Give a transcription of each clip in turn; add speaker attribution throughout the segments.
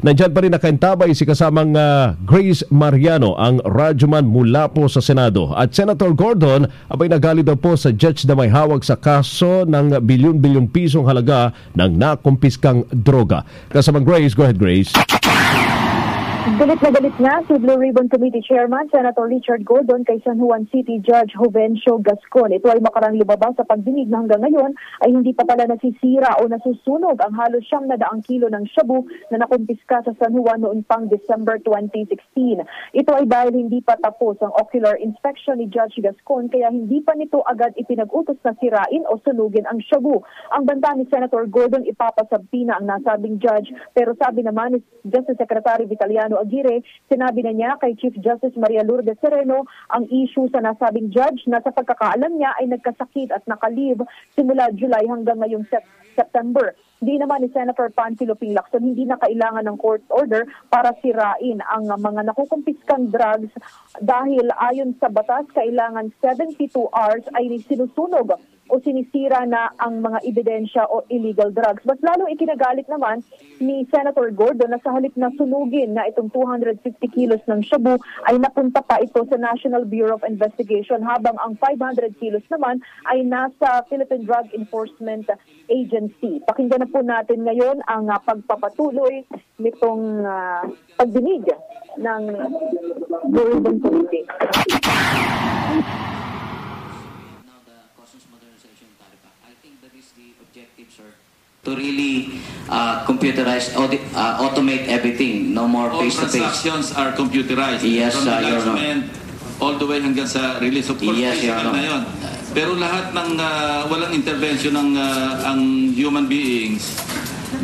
Speaker 1: Nandiyan pa rin nakaintabay si kasamang Grace Mariano, ang radyoman mula po sa Senado. At Senator Gordon, abay nagali daw po sa judge na may hawak sa kaso ng bilyon-bilyong pisong halaga ng nakumpiskang droga. Kasamang Grace, go ahead Grace.
Speaker 2: Galit na si Blue Ribbon Committee Chairman Senator Richard Gordon kay San Juan City Judge Jovencio Gascon. Ito ay makarang lumabas sa pagdinig na hanggang ngayon ay hindi pa pala nasisira o nasusunog ang halos 900 kilo ng shabu na nakumpiska sa San Juan noong pang December 2016. Ito ay dahil hindi pa tapos ang ocular inspection ni Judge Gascon kaya hindi pa nito agad ipinag-utos na sirain o sunugin ang shabu. Ang banta ni Senator Gordon ipapasabpina ang nasabing judge pero sabi naman ni Justice Secretary Vitaliano Aguirre, sinabi na niya kay Chief Justice Maria Lourdes Sereno ang issue sa nasabing judge na sa pagkakaalam niya ay nagkasakit at nakalive simula July hanggang ngayong September. Di naman ni Senator Panfilo P. Lacson hindi na kailangan ng court order para sirain ang mga nakukumpiskang drugs dahil ayon sa batas kailangan 72 hours ay sinusunog o sinisira na ang mga ebidensya o illegal drugs. Mas lalong ikinagalit naman ni Senator Gordon na sa halip na sunugin na itong 250 kilos ng shabu ay napunta pa ito sa National Bureau of Investigation habang ang 500 kilos naman ay nasa Philippine Drug Enforcement Agency. Pakinggan na po natin ngayon ang pagpapatuloy nitong pagdinig ng Blue Ribbon Committee.
Speaker 3: To really computerize, automate everything. No more face-to-face.
Speaker 4: All transactions are computerized.
Speaker 3: Yes,
Speaker 4: from the
Speaker 3: Your Honor.
Speaker 4: judgment all the way hanggang sa release. Of course,
Speaker 3: Yes, Your
Speaker 4: physical na yun. Pero lahat ng walang intervention ng ang human beings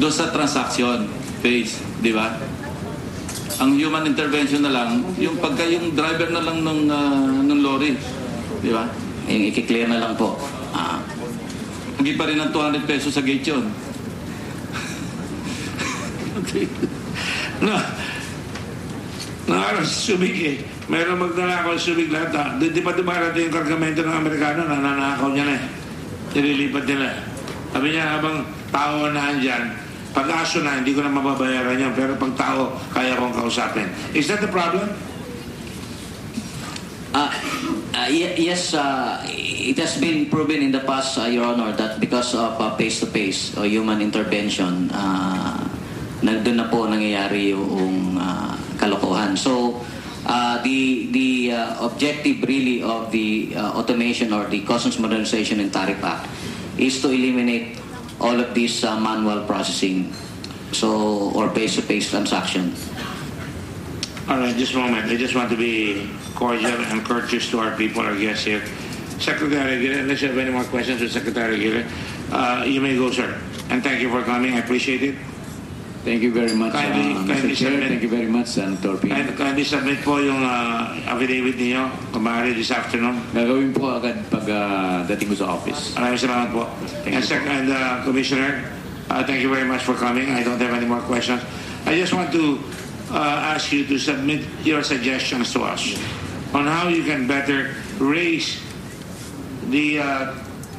Speaker 4: doon sa transaction phase, di ba? Ang human intervention na lang, yung pagka yung driver na lang ng lorry, di ba?
Speaker 3: Yung i-clear na lang po.
Speaker 4: Hindi pa rin ng 200 pesos sa gate yun.
Speaker 5: Nakaras subig eh. Meron magnanakaw subig lahat. Di pa dumarating yung kargamento ng Amerikano, nananakaw niya na eh. Nililipat nila. Sabi niya, habang tao na andyan, pag-aso na, hindi ko na mababayaran yan. Pero pag tao, kaya kong kausapin. Is that the problem?
Speaker 3: Yes, it has been proven in the past, Your Honor, that because of face-to-face or human intervention, nandun na po nangyayari yung kalokohan. So, the objective really of the automation or the Customs Modernization and Tariff Act is to eliminate all of this manual processing, or face-to-face transaction.
Speaker 5: All right, just a moment. I just want to be cordial and courteous to our people, our guests here. Secretary Aguirre, unless you have any more questions with Secretary Aguirre, you may go, sir. And thank you for coming. I appreciate it.
Speaker 6: Thank you very much,
Speaker 5: Kindly
Speaker 6: Mr. Chair.
Speaker 5: submit.
Speaker 6: Thank you very much, Senator P.
Speaker 5: Kindly submit po yung affidavit niyo, kumari this afternoon.
Speaker 6: Gagawin po agad pag dating ko sa office.
Speaker 5: Maraming salamat po. And Commissioner, thank you very much for coming. I don't have any more questions. I just want to ask you to submit your suggestions to us on how you can better raise the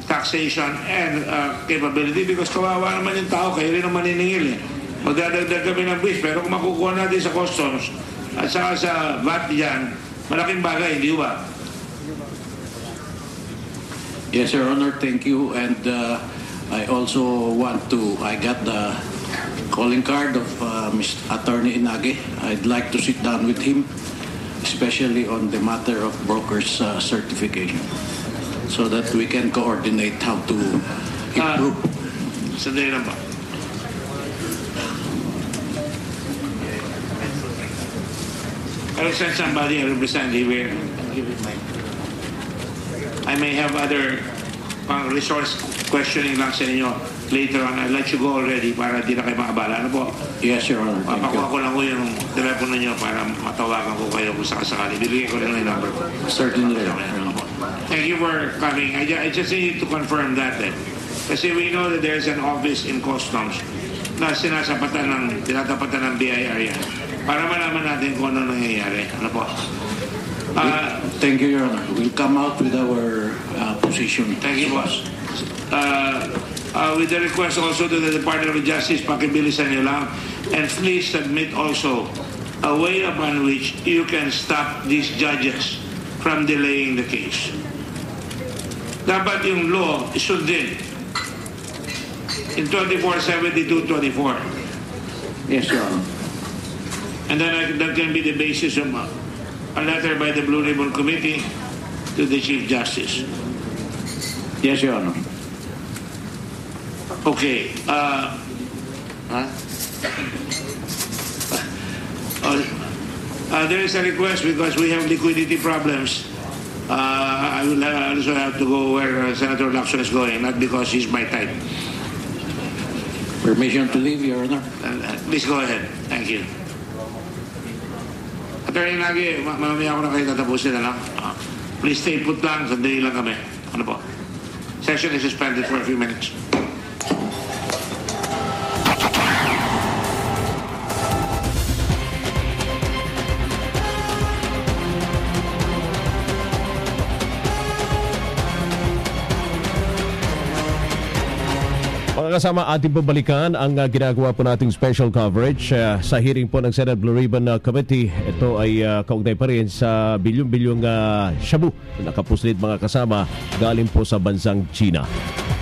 Speaker 5: taxation and capability because kawawa naman yung tao, kayo rin ang maniningil eh. Magdadagdag kami ng buwis, pero kung makukuha natin sa customs at saka sa VAT dyan, malaking bagay, hindi ba?
Speaker 6: Yes, Your Honor, thank you. And I also I got the calling card of Mr. Attorney Inage. I'd like to sit down with him, especially on the matter of broker's certification, so that we can coordinate how to improve.
Speaker 5: Sandali lang ba? I'll send somebody, a representative here. I may have other resource questioning lang sa inyo later on. I'll let you go already para di na kayo makabala. Ano po?
Speaker 6: Yes, Your Honor. Thank you.
Speaker 5: Papakuha ko lang ko yung telepono niyo para matawagan ko kayo kung sakasakali. Bibigyan ko rin yung number ko.
Speaker 6: Certainly.
Speaker 5: Thank you for coming. I just need to confirm that then. Kasi we know that there's an office in Customs na tinatapatan ng BIR yan. Para malaman natin kung ano nangyayari. Ano po?
Speaker 6: Thank you, Your Honor. We'll come out with our position.
Speaker 5: Thank you, boss. With the request also to the Department of Justice, pakibilisan nyo lang. And please submit also a way upon which you can stop these judges from delaying the case. Dapat yung law isundin in 2472-24.
Speaker 6: Yes, Your Honor.
Speaker 5: And then that can be the basis of a letter by the Blue Ribbon Committee to the Chief Justice.
Speaker 6: Yes, Your Honor.
Speaker 5: Okay. There is a request because we have liquidity problems. I will also have to go where Senator Lacson is going, not because he's my type.
Speaker 6: Permission to leave, Your Honor.
Speaker 5: Please go ahead. Thank you. Attorney Nagi, mamaya ko na kayo tatapusin na lang. Please stay put lang, sandali lang kami. Ano po? Session is suspended for a few minutes.
Speaker 1: Mga kasama, ating pabalikan ang ginagawa po nating special coverage sa hearing po ng Senate Blue Ribbon Committee. Ito ay kaugnay pa rin sa bilyong-bilyong shabu na nakapuslit mga kasama galing po sa bansang China.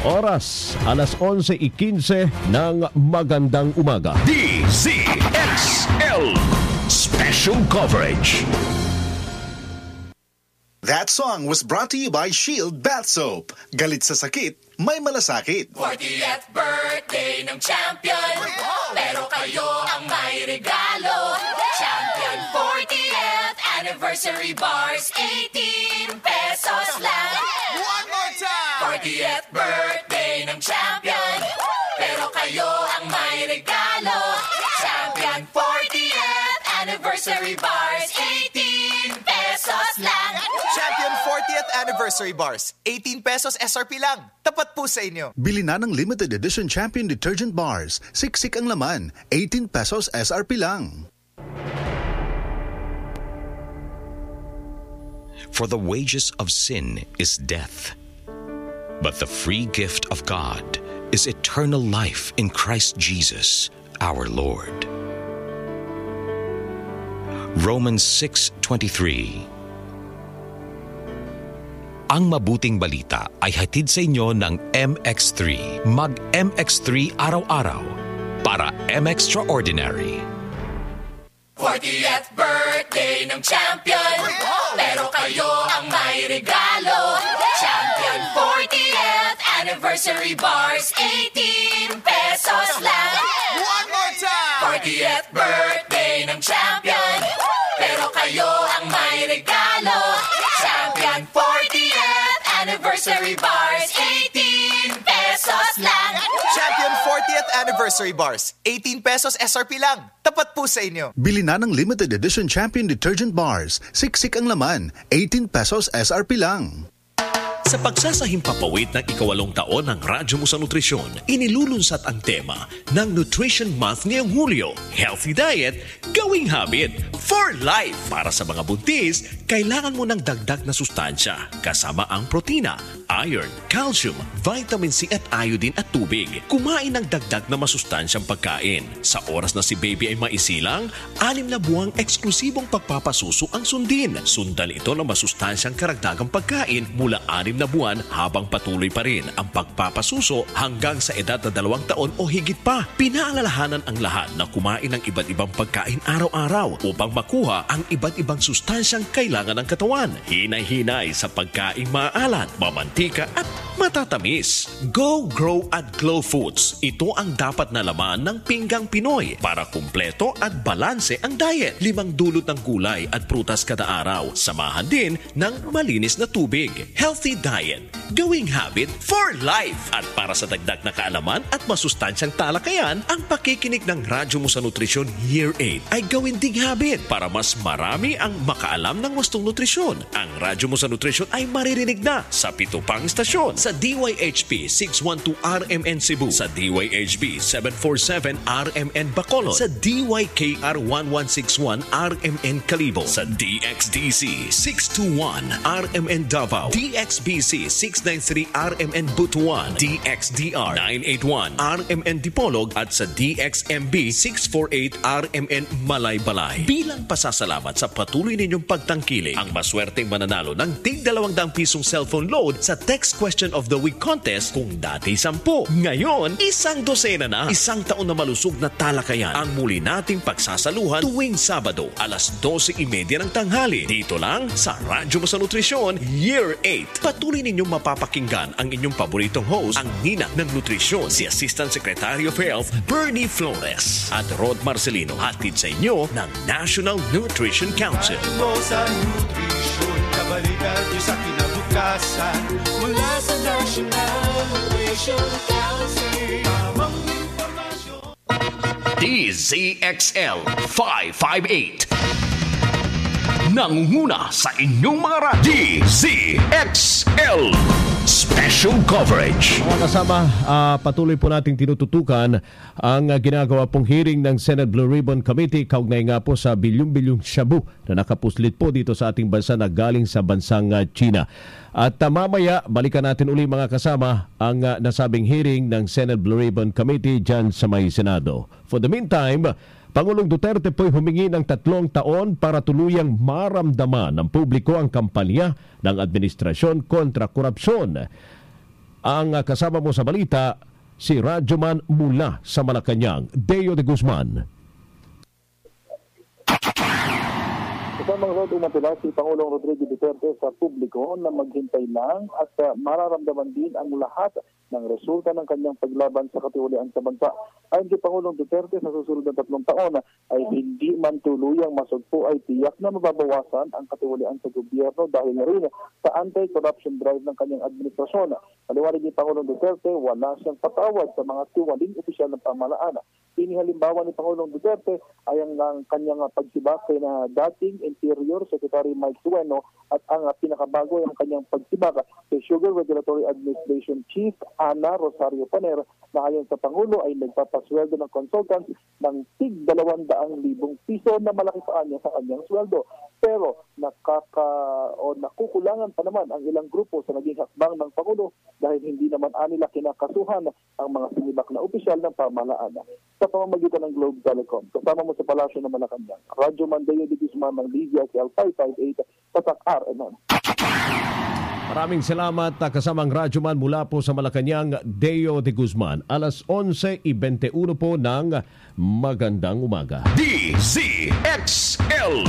Speaker 1: Oras, alas 11:15 ng magandang umaga.
Speaker 7: DZXL Special Coverage.
Speaker 8: That song was brought to you by Shield Bath Soap. Galit sa sakit, may malasakit.
Speaker 9: 40th birthday ng champion, pero kayo ang may regalo. Champion 40th anniversary bars, 18 pesos lang.
Speaker 8: One more time!
Speaker 9: 40th birthday ng champion, pero kayo ang may regalo. Champion 40th anniversary bars, 18 pesos lang.
Speaker 10: Champion 40th Anniversary Bars. 18 pesos SRP lang. Tapat po sa inyo.
Speaker 8: Bili na ng limited edition Champion Detergent Bars. Siksik ang laman. 18 pesos SRP lang.
Speaker 7: For the wages of sin is death, but the free gift of God is eternal life in Christ Jesus, our Lord. Romans 6:23. Ang mabuting balita ay hatid sa inyo ng MX3. Mag-MX3 araw-araw para M-Extraordinary.
Speaker 9: 40th birthday ng champion, pero kayo ang may regalo. Champion 40th anniversary bars, 18 pesos lang.
Speaker 10: One more time!
Speaker 9: 40th birthday ng champion, pero kayo ang may regalo. Champion 40th anniversary bars, 18 pesos lang.
Speaker 10: Champion 40th Anniversary Bars. 18 pesos SRP lang. Tapat po sa inyo.
Speaker 8: Bili na ng limited edition Champion Detergent Bars. Siksik ang laman. 18 pesos SRP lang.
Speaker 11: Sa pagsasahimpapawid ng ika-8 taon ng Radyo mo sa Nutrisyon, inilulunsat ang tema ng Nutrition Month ngayong Hulyo, Healthy Diet, Gawing Habit, for Life. Para sa mga buntis, kailangan mo ng dagdag na sustansya, kasama ang protina, iron, calcium, vitamin C at iodine at tubig. Kumain ng dagdag na masustansyang pagkain. Sa oras na si baby ay maisilang, 6 na buwang eksklusibong pagpapasuso ang sundin. Sundan ito ng masustansyang karagdagang pagkain mula 6 na buwan habang patuloy pa rin ang pagpapasuso hanggang sa edad na 2 taon o higit pa. Pinaalalahanan ang lahat na kumain ng iba't ibang pagkain araw-araw upang makuha ang iba't ibang sustansyang kailangan ng katawan. Hinay-hinay sa pagkaing maalat, mamantika at matatamis. Go, Grow at Glow Foods. Ito ang dapat na laman ng pinggang Pinoy para kumpleto at balanse ang diet. 5 dulot ng gulay at prutas kada araw. Samahan din ng malinis na tubig. Healthy diet, gawing habit for life. At para sa dagdag na kaalaman at masustansyang talakayan, ang pakikinig ng Radyo mo sa Nutrisyon Year 8 ay gawin ding habit para mas marami ang makaalam ng wastong nutrisyon. Ang Radyo mo sa Nutrisyon ay maririnig na sa 7 pang istasyon Sa DYHP 612 RMN Cebu, sa DYHP 747 RMN Bacolod, sa DYKR 1161 RMN Calibo, sa DXDC 621 RMN Davao, DXBC 693 RMN Butuan, DXDR 981 RMN Dipolog at sa DXMB 648 RMN Malaybalay. Bilang pasasalamat sa patuloy ninyong pagtangkilik, ang maswerteng mananalo ng tig 200 pisong cellphone load sa Text Question of the Week contest kung dati 10. Ngayon, 1 dosena na. 1 taon na malusog na talakayan ang muli nating pagsasaluhan tuwing Sabado, alas 12:30 ng tanghali. Dito lang sa Radyo Mo sa Nutrisyon, Year 8. Patuloy ninyong mapapakinggan ang inyong paboritong host, ang nina ng nutrisyon, si Assistant Secretary of Health, Bernie Flores, at Rod Marcelino, hatid sa inyo ng National Nutrition Council.
Speaker 12: Sa nutrisyon, kabalikan niyo sa kinabukasan mula sa National Nutrition Council. Tamang impormasyon.
Speaker 11: DZXL 558. Nangunguna sa inyong mga DZXL Special Coverage.
Speaker 1: Mga kasama, patuloy po nating tinututukan ang ginagawa pong hearing ng Senate Blue Ribbon Committee kaugnay nga po sa bilyong-bilyong shabu na nakapuslit po dito sa ating bansa na galing sa bansang China. At mamaya, balikan natin uli mga kasama ang nasabing hearing ng Senate Blue Ribbon Committee dyan sa may Senado. For the meantime, Pangulong Duterte po'y humingi ng 3 taon para tuluyang maramdaman ng publiko ang kampanya ng administrasyon kontra korupsyon. Ang kasama mo sa balita, si Radyoman mula sa Malacanang, Deo de Guzman.
Speaker 13: Kasamang Rod, umatula si Pangulong Rodrigo Duterte sa publiko na maghintay lang at mararamdaman din ang lahat ng resulta ng kanyang paglaban sa katiwalian sa bansa. Ayon kay Pangulong Duterte, sa susunod na 3 taon ay hindi man tuluyang masugpo ay tiyak na mababawasan ang katiwalian sa gobyerno dahil na rin sa anti-corruption drive ng kanyang administrasyon. Paliwanag ni Pangulong Duterte, wala siyang patawad sa mga tiwaling opisyal ng pamahalaan. Inihalimbawa ni Pangulong Duterte ay ang kanyang pagsibak kay na dating Interior Secretary Mike Sueno at ang pinakabago ay ang kanyang pagsibak kay Sugar Regulatory Administration Chief Ana Rosario Paner na ayon sa Pangulo ay nagpapasweldo ng consultants ng tig 200,000 piso na malaki pa niya sa kanyang sweldo. Pero nakukulangan pa naman ang ilang grupo sa naging hakbang ng Pangulo dahil hindi naman anila kinakasuhan ang mga sinibak na opisyal ng pamahalaan. Sa pamamagitan ng Globe Telecom, kasama mo sa Palasyo ng Malacanang, Radyo Mandeo de Guzman ng DZXL 558, Tatak RMN.
Speaker 1: Maraming salamat kasamang Radyoman mula po sa Malacanang, Deo de Guzman. Alas 11:21 po ng magandang umaga.
Speaker 11: DZXL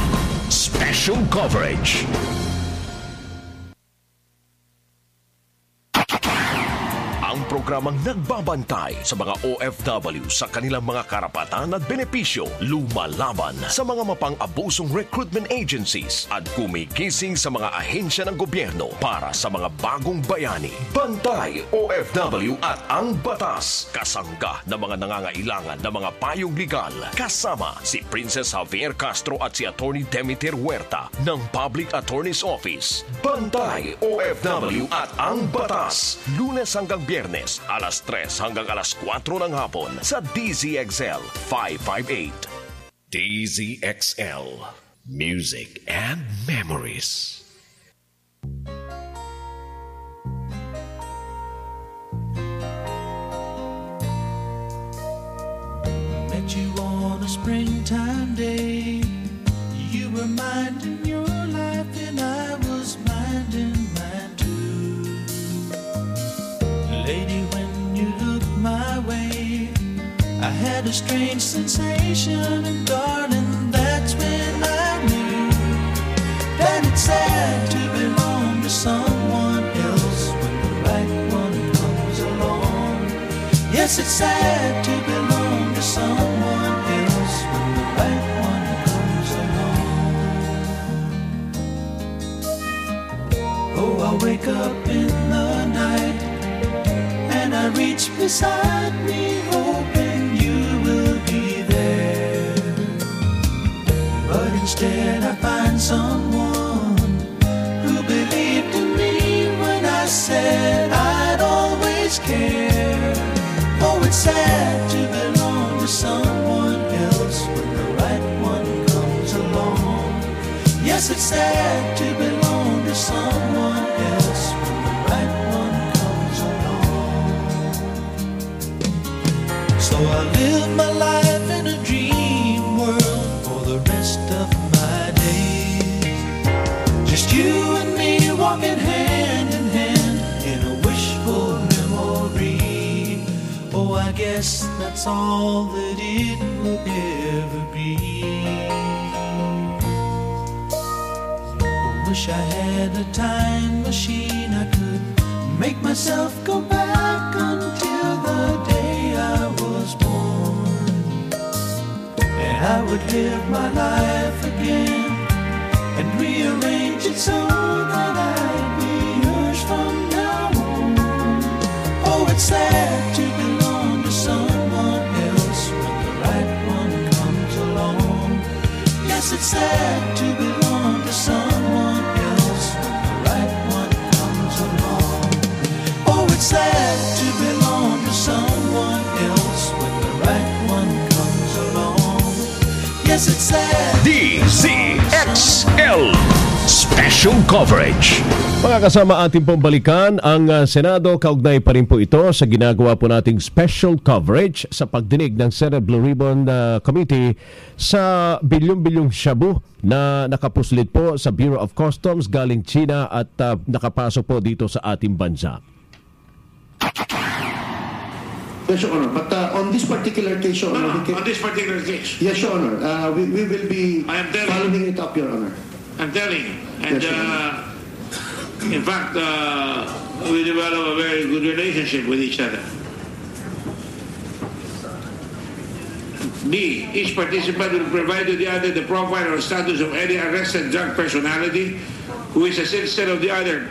Speaker 11: Special Coverage. Ang programang nagbabantay sa mga OFW sa kanilang mga karapatan at benepisyo, lumalaban sa mga mapang-abusong recruitment agencies at kumigising sa mga ahensya ng gobyerno para sa mga bagong bayani. Bantay OFW at ang batas, kasangga ng mga nangangailangan ng mga payong legal. Kasama si Princess Javier Castro at si Attorney Demeter Huerta ng Public Attorney's Office. Bantay OFW at ang batas, Lunes hanggang Biyernes, alas 3 hanggang alas 4 ng hapon sa DZXL 558. DZXL Music and Memories.
Speaker 12: Met you on a springtime day. You were minding your life and I was minding mine too. Lady, when you looked my way, I had a strange sensation, and darling, that's when I knew that it's sad to belong to someone else when the right one comes along. Yes, it's sad to belong to someone else when the right one comes along. Oh, I wake up in the night and I reach beside me, hoping you will be there. But instead I find someone who believed in me when I said I care. Oh, it's sad to belong to someone else when the right one comes along. Yes, it's sad to belong to someone else when the right one comes along. So I live my life in a dream world for the rest of my days. Just you and me walking hand in hand in a wishful memory. Oh, I guess that's all that it will ever be. I wish I had a time machine. I could make myself go back until the day I was born, and I would live my life again and rearrange it so that I'd be yours from now on. Oh, it's sad to belong to someone else when the right one comes along. Yes, it's sad to belong to someone else when the right one comes along. Oh, it's sad to belong to someone else when the right one comes along. Yes, it's sad.
Speaker 11: DZXL Special Coverage.
Speaker 1: Mga kasama, ating pong balikan ang Senado. Kaugnay pa rin po ito sa ginagawa po nating special coverage sa pagdinig ng Senate Blue Ribbon Committee sa bilyong-bilyong shabu na nakapuslit po sa Bureau of Customs galing China at nakapasok po dito sa ating bansa.
Speaker 14: Yes, Your Honor. But on this particular case, Your Honor...
Speaker 5: On this particular case?
Speaker 14: Yes, Your Honor. We will be following it up, Your Honor.
Speaker 5: I'm telling you. And
Speaker 14: Yes,
Speaker 5: in fact, we develop a very good relationship with each other. B, each participant will provide to the other the profile or status of any arrested drug personality who is a citizen of the other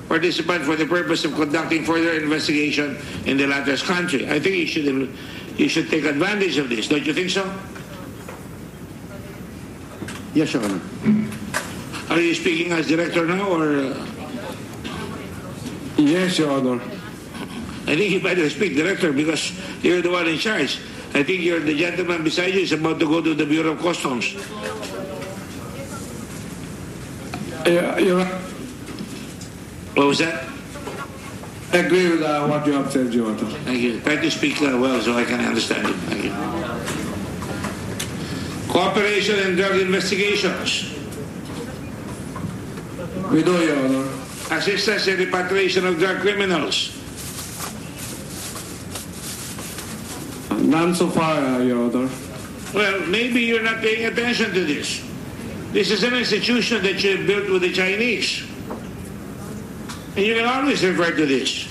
Speaker 5: participant for the purpose of conducting further investigation in the latter's country. I think you should take advantage of this. Don't you think so?
Speaker 14: Yes, Your Honor.
Speaker 5: Are you speaking as director now, or?
Speaker 14: Yes, Your Honor.
Speaker 5: I think you better speak director because you're the one in charge. I think the gentleman beside you is about to go to the Bureau of Customs. What was that?
Speaker 14: I agree with what you have said, Your Honor.
Speaker 5: Thank you. Try to speak well so I can understand it. Thank you. Cooperation in drug investigations.
Speaker 14: We do, Your Honor.
Speaker 5: Assistance in repatriation of drug criminals.
Speaker 14: None so far, Your Honor.
Speaker 5: Well, maybe you're not paying attention to this. This is an institution that you built with the Chinese. And you can always refer to this.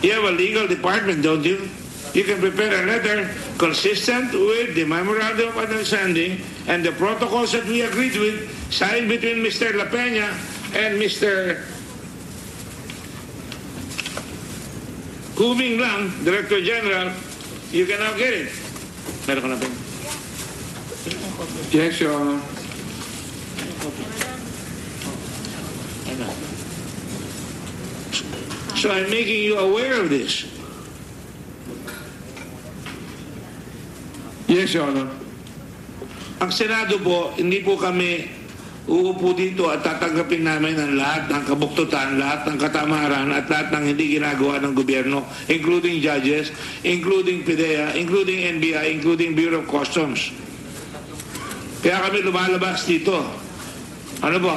Speaker 5: You have a legal department, don't you? You can prepare a letter consistent with the Memorandum of Understanding and the protocols that we agreed with, signed between Mr. La Peña and Mr. Kuming Lang, Director General. You can now get it. Meron ka na ba?
Speaker 14: Yes, Your Honor.
Speaker 5: So I'm making you aware of this.
Speaker 14: Yes, Your Honor.
Speaker 5: Ang Senado po, hindi po kami uupo dito at tatanggapin namin ang lahat ng kabuktutan, lahat ng katamaran at lahat ng hindi ginagawa ng gobyerno, including judges, including PIDEA, including NBI, including Bureau of Customs. Kaya kami lumalabas dito. Ano po?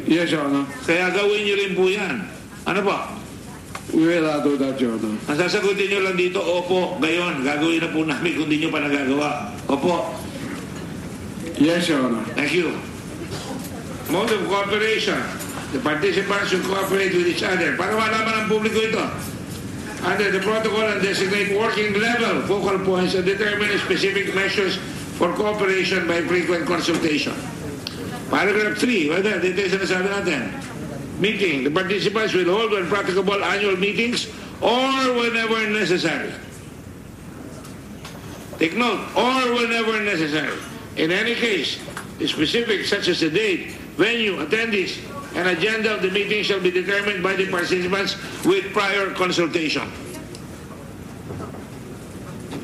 Speaker 14: Yes, Your Honor.
Speaker 5: Kaya gawin niyo rin po yan. Ano po?
Speaker 14: We will do that, Your Honor.
Speaker 5: Ang sasagutin niyo lang dito, opo, gayon, gagawin na po namin kung di niyo pa nagagawa. Opo.
Speaker 14: Yes, Your Honor.
Speaker 5: Thank you. Mode of cooperation. The participants should cooperate with each other. Para malaman ng publiko ito. Under the protocol and designate working level, focal points, and determine specific measures for cooperation by frequent consultation. Paragraph 3, whether dito yung sinasabi natin. Meeting. The participants will hold when practicable annual meetings or whenever necessary. Take note, or whenever necessary. In any case, specific such as the date, venue, attendees, An agenda of the meeting shall be determined by the participants with prior consultation.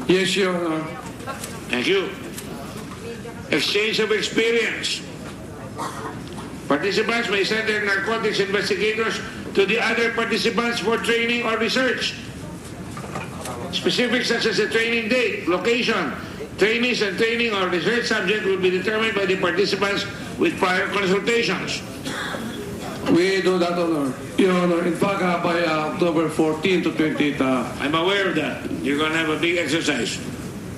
Speaker 6: Yes, Your Honor.
Speaker 5: Thank you. Exchange of experience. Participants may send their narcotics investigators to the other participants for training or research. Specifics such as the training date, location, trainees and training or research subject will be determined by the participants with prior consultations.
Speaker 6: We do that, Honor. Your Honor, in fact, by October 14 to 28...
Speaker 5: I'm aware of that. You're going to have a big exercise.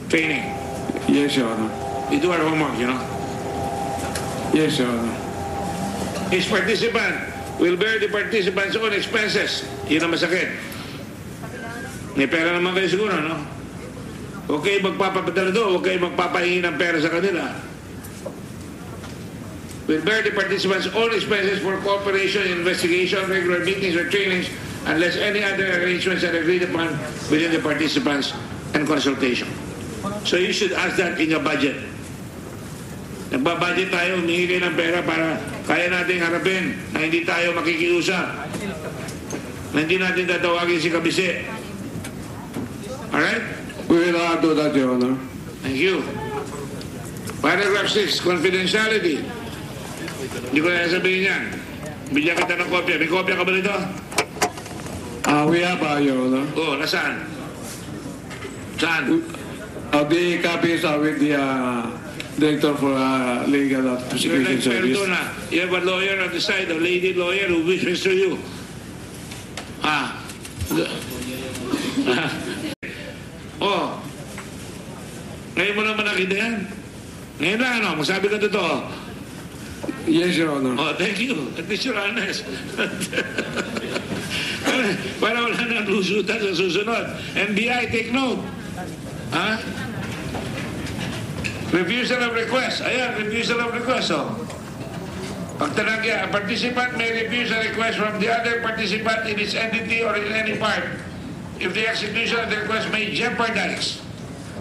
Speaker 5: Training.
Speaker 6: Yes, Your Honor.
Speaker 5: We do our homework, you know.
Speaker 6: Yes, Your Honor.
Speaker 5: Each participant will bear the participant's own expenses. Yun ang masakit. May pera naman kayo siguro, no? Huwag kayo magpapapadala doon. Huwag kayo magpapahingi ng pera sa kanila. Will bear the participants' own expenses for cooperation, investigation, regular meetings or trainings unless any other arrangements are agreed upon within the participants and consultation. So you should ask that in your budget. Nagbabudget tayo, humingi kayo ng pera para kaya natin harapin na hindi tayo makikiusap, na hindi natin tatawagin si Kabise. Alright?
Speaker 6: We will do that, Your Honor.
Speaker 5: Thank you. Paragraph 6, confidentiality. Hindi ko na sabihin yan. Bigyan kita ng kopya. May kopya ka ba nito?
Speaker 6: We have, Your Honor.
Speaker 5: Oo, nasaan? Saan?
Speaker 6: The copies are with the Director for Legal Prosecution Service.
Speaker 5: You have a lawyer on the side, a lady lawyer who wishes to you. Ngayon mo naman nakita yan? Ngayon na, ano? Masabi ka totoo.
Speaker 6: Yes, Your Honor.
Speaker 5: Oh, thank you. At least you're honest. Para wala nang lusutan sa susunod. NBI, take note. Refusal of request. Ayan, refusal of request. Pag talagya, a participant may refuse a request from the other participant in its entity or in any part if the execution of the request may jeopardize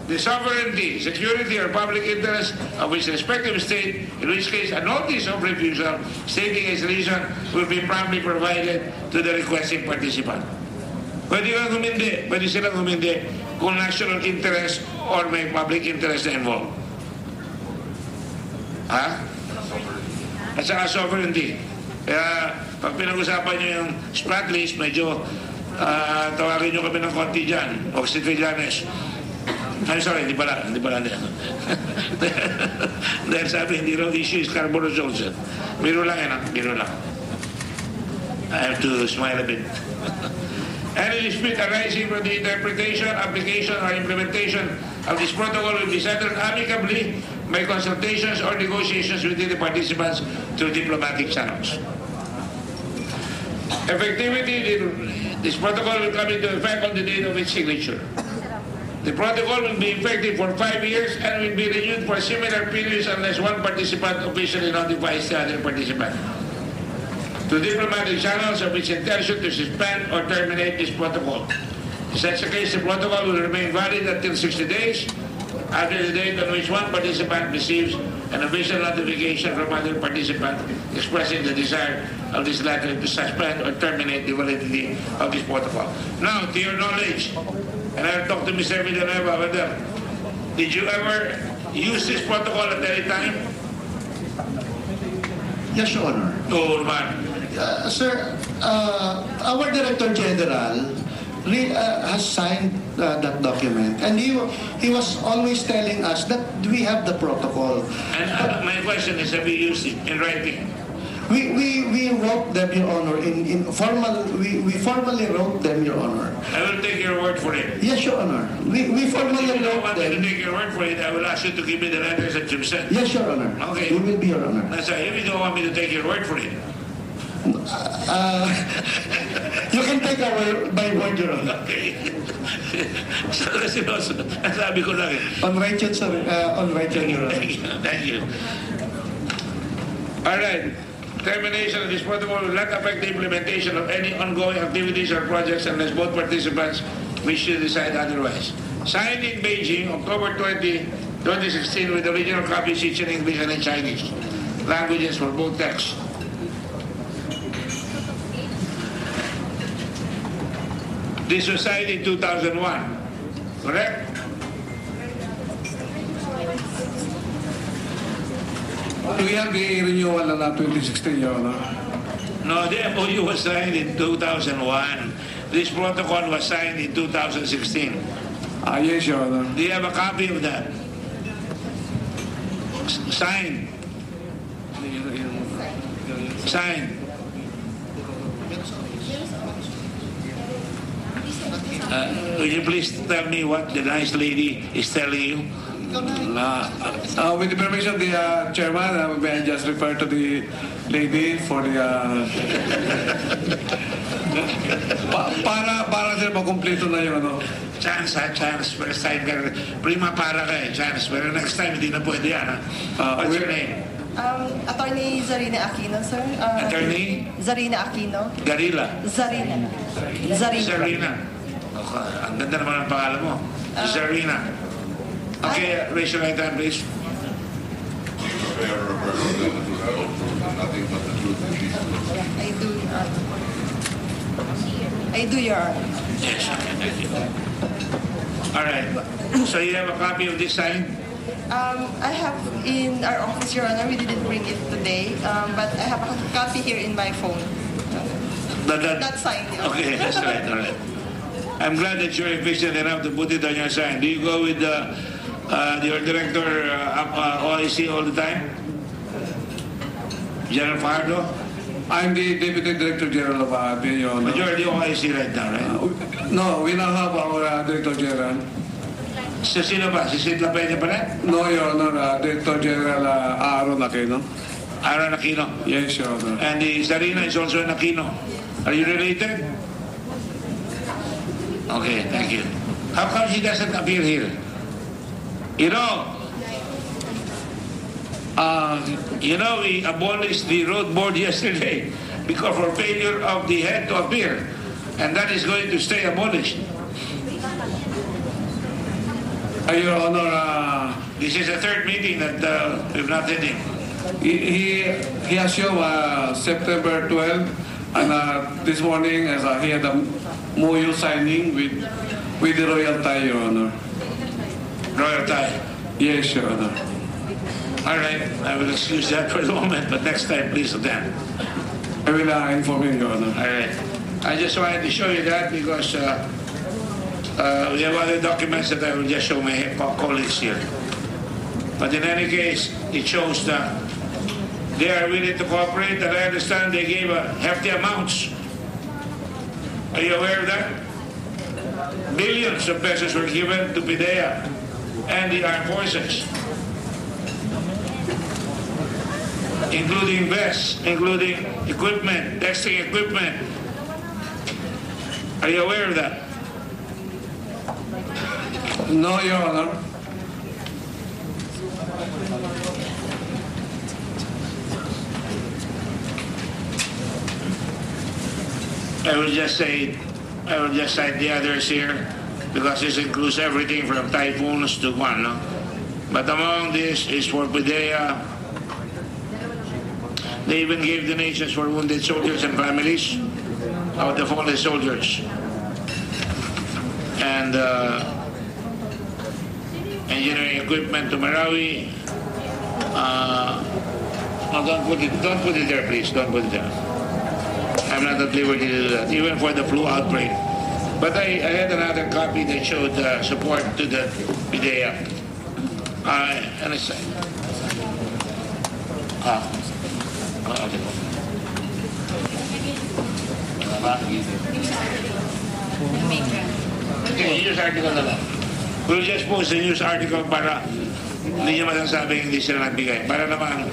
Speaker 5: the sovereignty, security, or public interest of its respective state, in which case a notice of refusal stating its reason will be promptly provided to the requesting participant. Pwede kang humindi, pwede silang humindi kung national interest or may public interest na involved. At saka sovereignty. Kaya pag pinag-usapan nyo yung splat list, medyo tawagin nyo kami ng konti dyan, Oxytrillanes. I'm sorry, hindi pala. Dahil sabi, hindi raw issue is carbon-Johnson. Biro lang yan, biro lang. I have to smile a bit. Any dispute arising from the interpretation, application, or implementation of this protocol will be settled amicably by consultations or negotiations within the participants through diplomatic channels. Effectivity, this protocol will come into effect on the date of its signature. The protocol will be effective for 5 years and will be renewed for similar periods unless one participant officially notifies the other participant to diplomatic channels of its intention to suspend or terminate this protocol. In such a case, the protocol will remain valid until 60 days after the date on which one participant receives an official notification from other participant expressing the desire of this latter to suspend or terminate the validity of this protocol. Now, to your knowledge, and I'll talk to Mr. Villanueva whether did you ever use this protocol at any time?
Speaker 14: Yes, Your Honor.
Speaker 5: No, man.
Speaker 14: Sir, our Director General has signed that document, and he was always telling us that we have the protocol.
Speaker 5: And my question is, have you used it in writing?
Speaker 14: We wrote them, Your Honor, we formally wrote them, Your Honor.
Speaker 5: I will take your word for it.
Speaker 14: Yes, Your Honor. We formally wrote them. If you don't want me to take
Speaker 5: your word for it, I will ask you to give me the letters that you've sent.
Speaker 14: Yes, Your Honor.
Speaker 5: Okay.
Speaker 14: We will be, Your Honor.
Speaker 5: That's right. If you don't want me to take your word for it.
Speaker 14: You can take my word, Your Honor.
Speaker 5: Okay. Sabi ko lang eh.
Speaker 14: On right, sir. On right, Your Honor.
Speaker 5: Thank you. All right. Termination of this protocol will not affect the implementation of any ongoing activities or projects unless both participants wish to decide otherwise. Signed in Beijing, October 20, 2016, with original copies each in English and in Chinese languages for both texts. This was signed in 2001, correct?
Speaker 6: We have the renewal na 2016, Your Honor.
Speaker 5: No, the MOU was signed in 2001. This protocol was signed in 2016.
Speaker 6: Yes, Your Honor.
Speaker 5: Do you have a copy of that? Signed. Signed. Will you please tell me what the nice lady is telling you?
Speaker 6: With the permission of the chairman, may I just refer to the lady for the para sila makumpleto na yung ano.
Speaker 5: Chance. First time ka. Prima para ka chance. Pero next time, hindi na pwede yan. What's your name?
Speaker 15: Attorney Zarina Aquino, sir.
Speaker 5: Attorney?
Speaker 15: Zarina Aquino.
Speaker 5: Garila?
Speaker 15: Zarina.
Speaker 5: Okay. Ang ganda naman ang pangalan mo. Zarina. Okay, raise your right hand, please.
Speaker 15: I do, Your Honor.
Speaker 5: Yes, okay, thank you. All right. So you have a copy of this sign?
Speaker 15: I have in our office, Your Honor. We didn't bring it today, but I have a copy here in my phone. That's signed.
Speaker 5: Okay, that's right. All right. I'm glad that you're efficient enough to put it on your sign. Do you go with your director OIC all the time? General Fajardo?
Speaker 6: I'm the Deputy Director General of ABI, Your Honor.
Speaker 5: But you're the OIC right now, right?
Speaker 6: No, we now have our Director General.
Speaker 5: So sino ba? Si Sid Lapena pa rin?
Speaker 6: No, Your Honor, Director General Aaron Aquino.
Speaker 5: Aaron Aquino?
Speaker 6: Yes, Your Honor.
Speaker 5: And the Zarina is also an Aquino. Are you related? Okay, thank you. How come he doesn't appear here? You know, we abolished the road board yesterday because for failure of the head to appear. And that is going to stay abolished.
Speaker 6: Your Honor,
Speaker 5: this is the third meeting that we've not had him.
Speaker 6: He has shown September 12, and this morning as he had a MOU signing with the Royal Thai, Your Honor.
Speaker 5: Royal Thai?
Speaker 6: Yes, Your Honor.
Speaker 5: All right, I will excuse that for the moment, but next time please attend.
Speaker 6: I will inform you, Your Honor.
Speaker 5: All right. I just wanted to show you that because we have other documents that I will just show my colleagues here. But in any case, it shows that they are willing to cooperate, and I understand they gave hefty amounts. Are you aware of that? Billions of pesos were given to PIDEA and the armed forces, including vests, including equipment, testing equipment. Are you aware of that?
Speaker 6: No, Your Honor.
Speaker 5: I will just cite the others here because this includes everything from typhoons to one. No? But among this is for PIDEA. They even gave donations for wounded soldiers and families of the fallen soldiers. And engineering equipment to Marawi. No, don't put it there, please. Don't put it there. I'm not at liberty to do that, even for the flu outbreak. But I had another copy that showed support to the PIDEA. And it's okay, news article na lang. We'll just post the news article para hindi niya masasabing hindi sila nagbigay. Para naman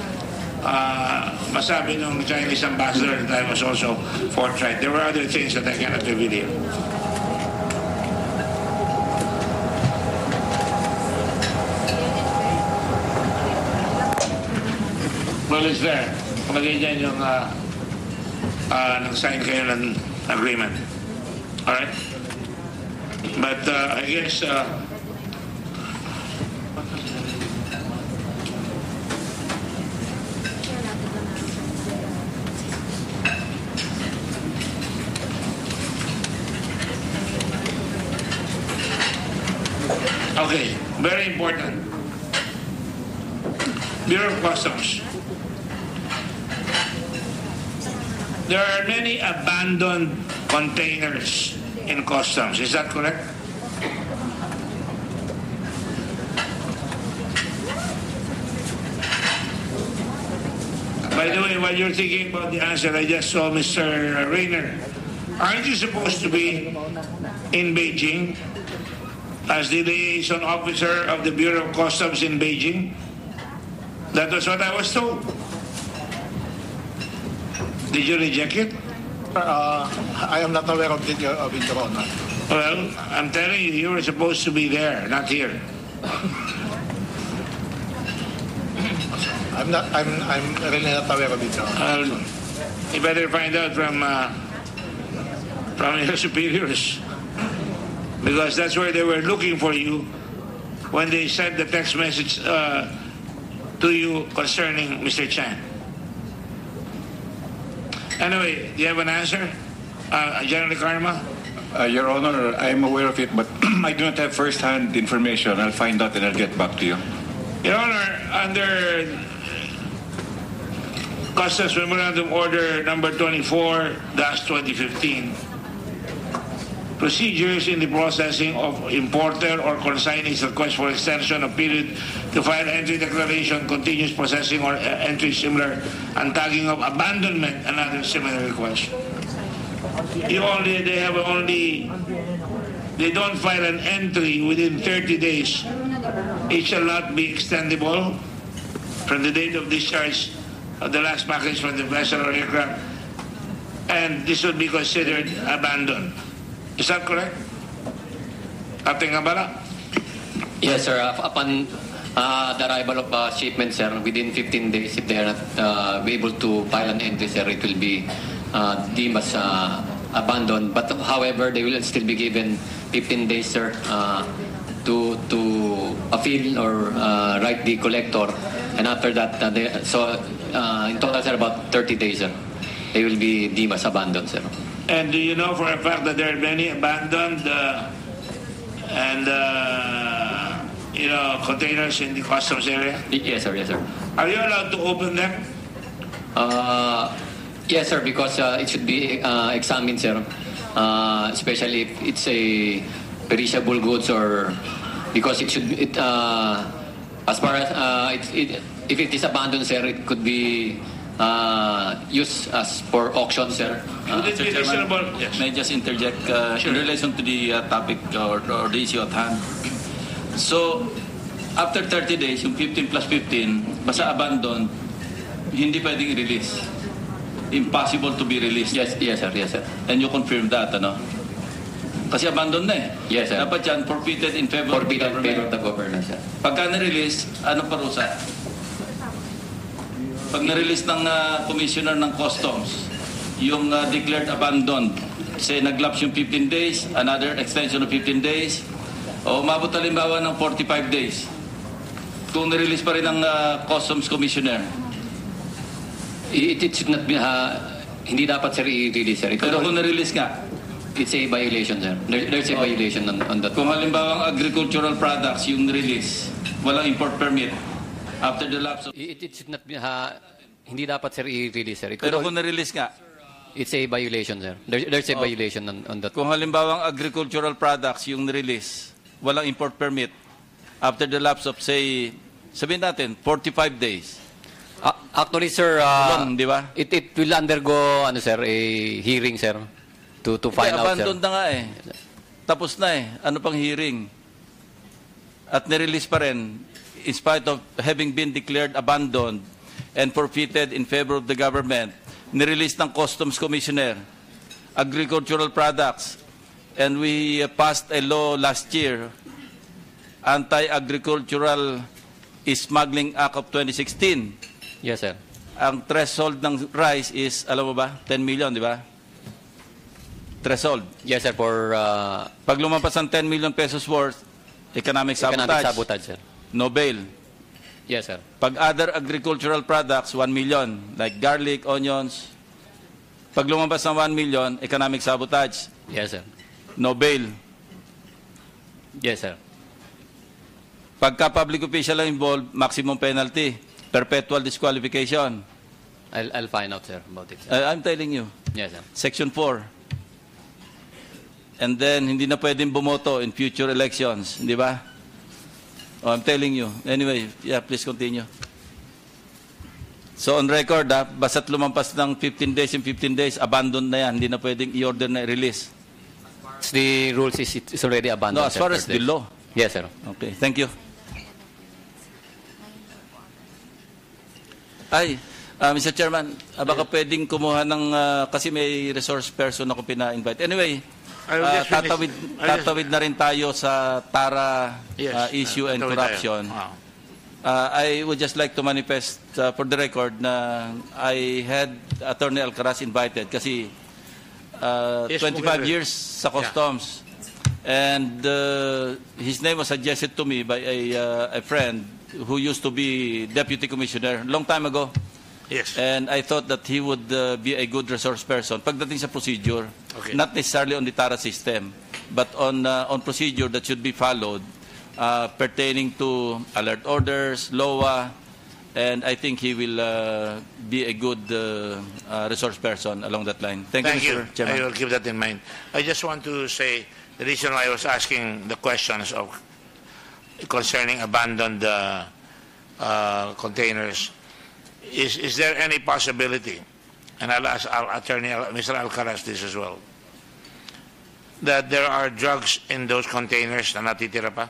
Speaker 5: masabi ng Chinese ambassador that I was also forthright. There were other things that I cannot reveal here. Well, it's there. Palagay dyan yung nag-sign kayo ng agreement. Alright? But I guess Very important. Bureau of Customs. There are many abandoned containers in customs. Is that correct? By the way, while you're thinking about the answer, I just saw Mr. Rayner. Aren't you supposed to be in Beijing as the liaison officer of the Bureau of Customs in Beijing? That was what I was told. Did you reject it?
Speaker 16: I am not aware of it, Your Honor.
Speaker 5: Well, I'm telling you, you were supposed to be there, not here.
Speaker 16: I'm really not aware of it, Your Honor.
Speaker 5: You better find out from your superiors, because that's where they were looking for you when they sent the text message to you concerning Mr. Chan. Anyway, do you have an answer, General Karma?
Speaker 17: Your Honor, I am aware of it, but I do not have first-hand information. I'll find out and I'll get back to you.
Speaker 5: Your Honor, under Customs Memorandum Order number 24-2015, procedures in the processing of importer or consignee's request for extension of period to file entry declaration, continuous processing or entry similar, and tagging of abandonment and other similar requests. They don't file an entry within 30 days. It shall not be extendable from the date of discharge of the last package from the vessel or aircraft, and this would be considered abandoned. Is that correct? Captain Gabala?
Speaker 18: Yes, sir. Upon the arrival of shipment, sir, within 15 days, if they are not able to file an entry, sir, it will be deemed as abandoned. But however, they will still be given 15 days, sir, to appeal or write the collector. And after that, in total, sir, about 30 days, sir, they will be deemed as abandoned, sir.
Speaker 5: And do you know for a fact that there are many abandoned containers in the customs area?
Speaker 18: Yes, sir. Yes, sir.
Speaker 5: Are you allowed to open them?
Speaker 18: Yes, sir, because it should be examined, sir. Especially if it's a perishable goods, or because it should be, as far as if it is abandoned, sir, it could be used as for auction, sir.
Speaker 4: Mr. Chairman, yes. May I just interject in relation to the topic or the issue at hand? So, after 30 days, yung 15 plus 15, basta abandoned, hindi pwedeng i-release. Impossible to be released.
Speaker 18: Yes, sir. Yes, sir.
Speaker 4: And you confirm that, ano? Kasi abandoned na eh.
Speaker 18: Yes, sir.
Speaker 4: Dapat yan, forfeited in favor of the government.
Speaker 18: Sir.
Speaker 4: Pagka na-release, anong parusa? Pag na-release ng commissioner ng customs, yung declared abandoned, say nag-lapse yung 15 days, another extension of 15 days, o umabot halimbawa ng 45 days. Kung na-release pa rin ng customs commissioner,
Speaker 18: it should not be, hindi dapat, sir, i-release, sir.
Speaker 4: Pero kung na-release nga,
Speaker 18: it's a violation, sir. There's a violation on that.
Speaker 4: Kung halimbawa ang agricultural products yung release, walang import permit, after the lapse of...
Speaker 18: It should not be, hindi dapat, sir, i-release, sir.
Speaker 4: Pero kung na-release nga,
Speaker 18: it's a violation, sir. There's a violation on that.
Speaker 4: Kung halimbawa ang agricultural products yung release, walang import permit, after the lapse of, say, sabihin natin, 45 days.
Speaker 18: Actually, sir,
Speaker 4: di ba?
Speaker 18: It will undergo, sir, a hearing, sir, to find out, sir.
Speaker 4: Abandoned na nga eh. Tapos na eh. Ano pang hearing? At nirelease pa rin, in spite of having been declared abandoned and forfeited in favor of the government, nirelease ng Customs Commissioner, agricultural products, and we passed a law last year, Anti-Agricultural Smuggling Act of 2016.
Speaker 18: Yes, sir.
Speaker 4: Ang threshold ng rice is, alam mo ba, 10 million, di ba? Threshold.
Speaker 18: Yes, sir, for...
Speaker 4: Pag lumampas ng 10 million pesos worth, economic sabotage.
Speaker 18: Economic sabotage, sir.
Speaker 4: No bail.
Speaker 18: Yes, sir.
Speaker 4: Pag other agricultural products, 1 million, like garlic, onions. Pag lumampas ng 1 million, economic sabotage.
Speaker 18: Yes, sir.
Speaker 4: No bail.
Speaker 18: Yes, sir.
Speaker 4: Pagka public official ang involved, maximum penalty, perpetual disqualification.
Speaker 18: I'll find out, sir, about it.
Speaker 4: I'm telling you.
Speaker 18: Yes, sir.
Speaker 4: Section 4. And then, hindi na pwedeng bumoto in future elections. Di ba? Oh, I'm telling you. Anyway, yeah, please continue. So, on record, basta't lumampas ng 15 days, in 15 days, abandoned na yan. Hindi na pwedeng i-order na i-release.
Speaker 18: The rules is already abandoned.
Speaker 4: No, as far as the law.
Speaker 18: Yes, sir.
Speaker 4: Okay, thank you. Ay, Mr. Chairman, baka pwedeng kumuha ng, kasi may resource person ako pina-invite. Anyway, tatawid na rin tayo sa TARA issue and corruption. I would just like to manifest for the record na I had Attorney Alcaraz invited kasi 25 years sa customs. And his name was suggested to me by a friend who used to be deputy commissioner long time ago.
Speaker 5: Yes.
Speaker 4: And I thought that he would be a good resource person pagdating sa procedure, not necessarily on the TARA system, but on procedure that should be followed pertaining to alert orders, LOA, and I think he will be a good resource person along that line. Thank you, Mr. Chairman.
Speaker 5: I will keep that in mind. I just want to say the reason why I was asking the questions of concerning abandoned containers is there any possibility, and I'll ask our attorney, Mr. Alcaraz, this as well, that there are drugs in those containers na natitira pa?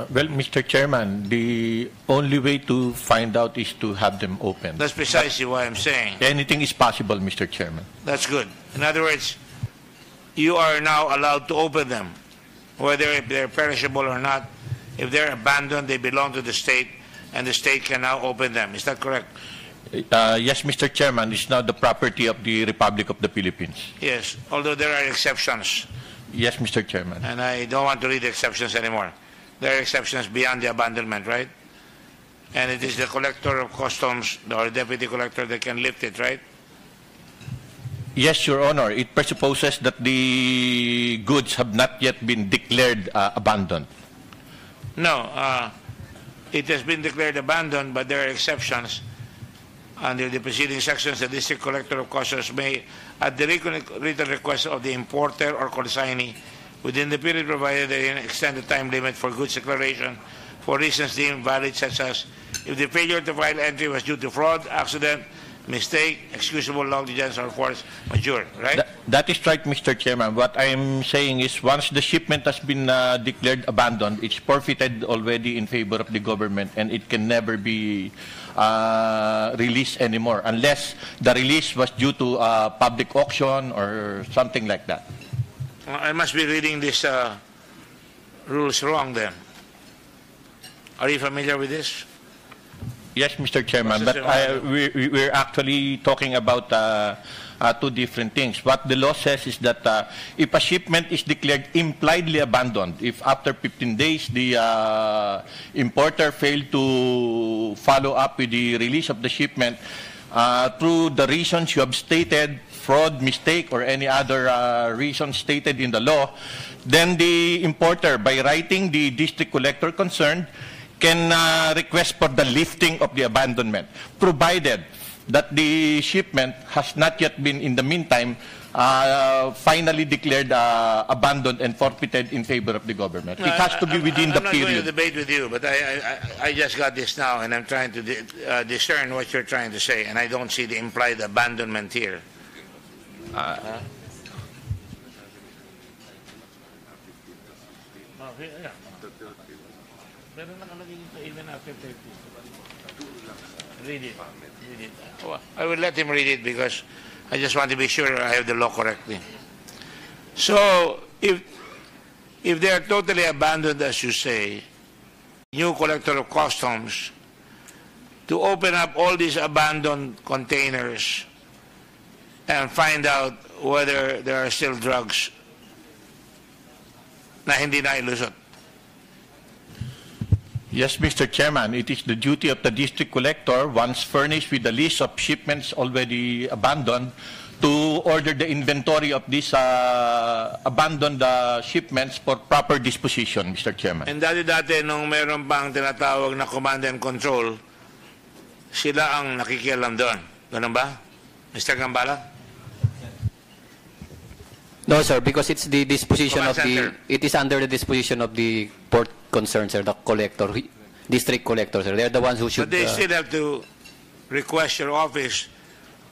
Speaker 19: Well, Mr. Chairman, the only way to find out is to have them open.
Speaker 5: That's precisely what I'm saying.
Speaker 19: Anything is possible, Mr. Chairman.
Speaker 5: That's good. In other words, you are now allowed to open them, whether if they're perishable or not. If they're abandoned, they belong to the state, and the state can now open them. Is that correct?
Speaker 19: Yes, Mr. Chairman, it's now the property of the Republic of the Philippines.
Speaker 5: Yes, although there are exceptions.
Speaker 19: Yes, Mr. Chairman.
Speaker 5: And I don't want to read the exceptions anymore. There are exceptions beyond the abandonment, right? And it is the collector of customs or deputy collector that can lift it, right?
Speaker 19: Yes, Your Honor. It presupposes that the goods have not yet been declared abandoned.
Speaker 5: No, it has been declared abandoned, but there are exceptions. Under the preceding sections, the district collector of customs may, at the written request of the importer or consignee, within the period provided, extend the time limit for goods declaration for reasons deemed valid, such as if the failure to file entry was due to fraud, accident, mistake, excusable negligence, or force majeure, right?
Speaker 19: That is right, Mr. Chairman. What I am saying is once the shipment has been declared abandoned, it's forfeited already in favor of the government, and it can never be released anymore unless the release was due to public auction or something like that.
Speaker 5: I must be reading these rules wrong then. Are you familiar with this?
Speaker 19: Yes, Mr. Chairman, but we're actually talking about two different things. What the law says is that if a shipment is declared impliedly abandoned, if after 15 days the importer failed to follow up with the release of the shipment through the reasons you have stated, fraud, mistake, or any other reason stated in the law, then the importer, by writing the district collector concerned, can request for the lifting of the abandonment, provided that the shipment has not yet been, in the meantime, finally declared abandoned and forfeited in favor of the government. It has to be within the period.
Speaker 5: I'm not going to debate with you, but I just got this now, and I'm trying to discern what you're trying to say, and I don't see the implied abandonment here. Even after 30. Read it. Read it. Oh, I will let him read it because I just want to be sure I have the law correctly. So, if they are totally abandoned, as you say, new collector of customs to open up all these abandoned containers and find out whether there are still drugs na hindi na ilusot.
Speaker 19: Yes, Mr. Chairman, it is the duty of the district collector, once furnished with the list of shipments already abandoned, to order the inventory of these abandoned shipments for proper disposition, Mr. Chairman.
Speaker 5: And dati nung meron pang tinatawag na command and control, sila ang nakikialam doon. Ganun ba? Mr. Gambala?
Speaker 18: No, sir, because it's the disposition
Speaker 5: Command
Speaker 18: of
Speaker 5: center.
Speaker 18: it is under the disposition of the port concern, sir, the collector, district collector, sir. They're the ones who should...
Speaker 5: But they still have to request your office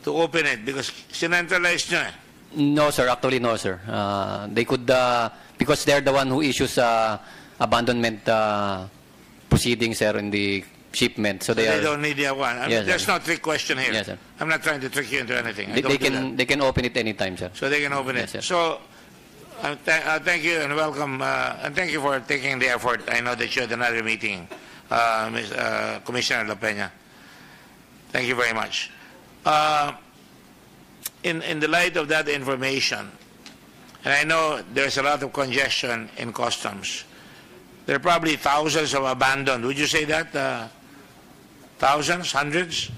Speaker 5: to open it because sinentralize nyo eh.
Speaker 18: No, sir. Actually, no, sir. They could, because they're the one who issues abandonment proceedings, sir, in the shipment. So they
Speaker 5: don't need the one. I mean,
Speaker 18: Yes,
Speaker 5: there's
Speaker 18: sir.
Speaker 5: no trick question here.
Speaker 18: Yes, sir.
Speaker 5: I'm not trying to trick you into anything. I don't
Speaker 18: They
Speaker 5: do that.
Speaker 18: they can open it anytime, sir.
Speaker 5: So they can open
Speaker 18: Yes,
Speaker 5: it.
Speaker 18: sir.
Speaker 5: So thank you and welcome, and thank you for taking the effort. I know that you had another meeting, Commissioner La Peña. Thank you very much. In the light of that information, and I know there's a lot of congestion in customs, there are probably thousands of abandoned. Would you say that? Thousands? Hundreds?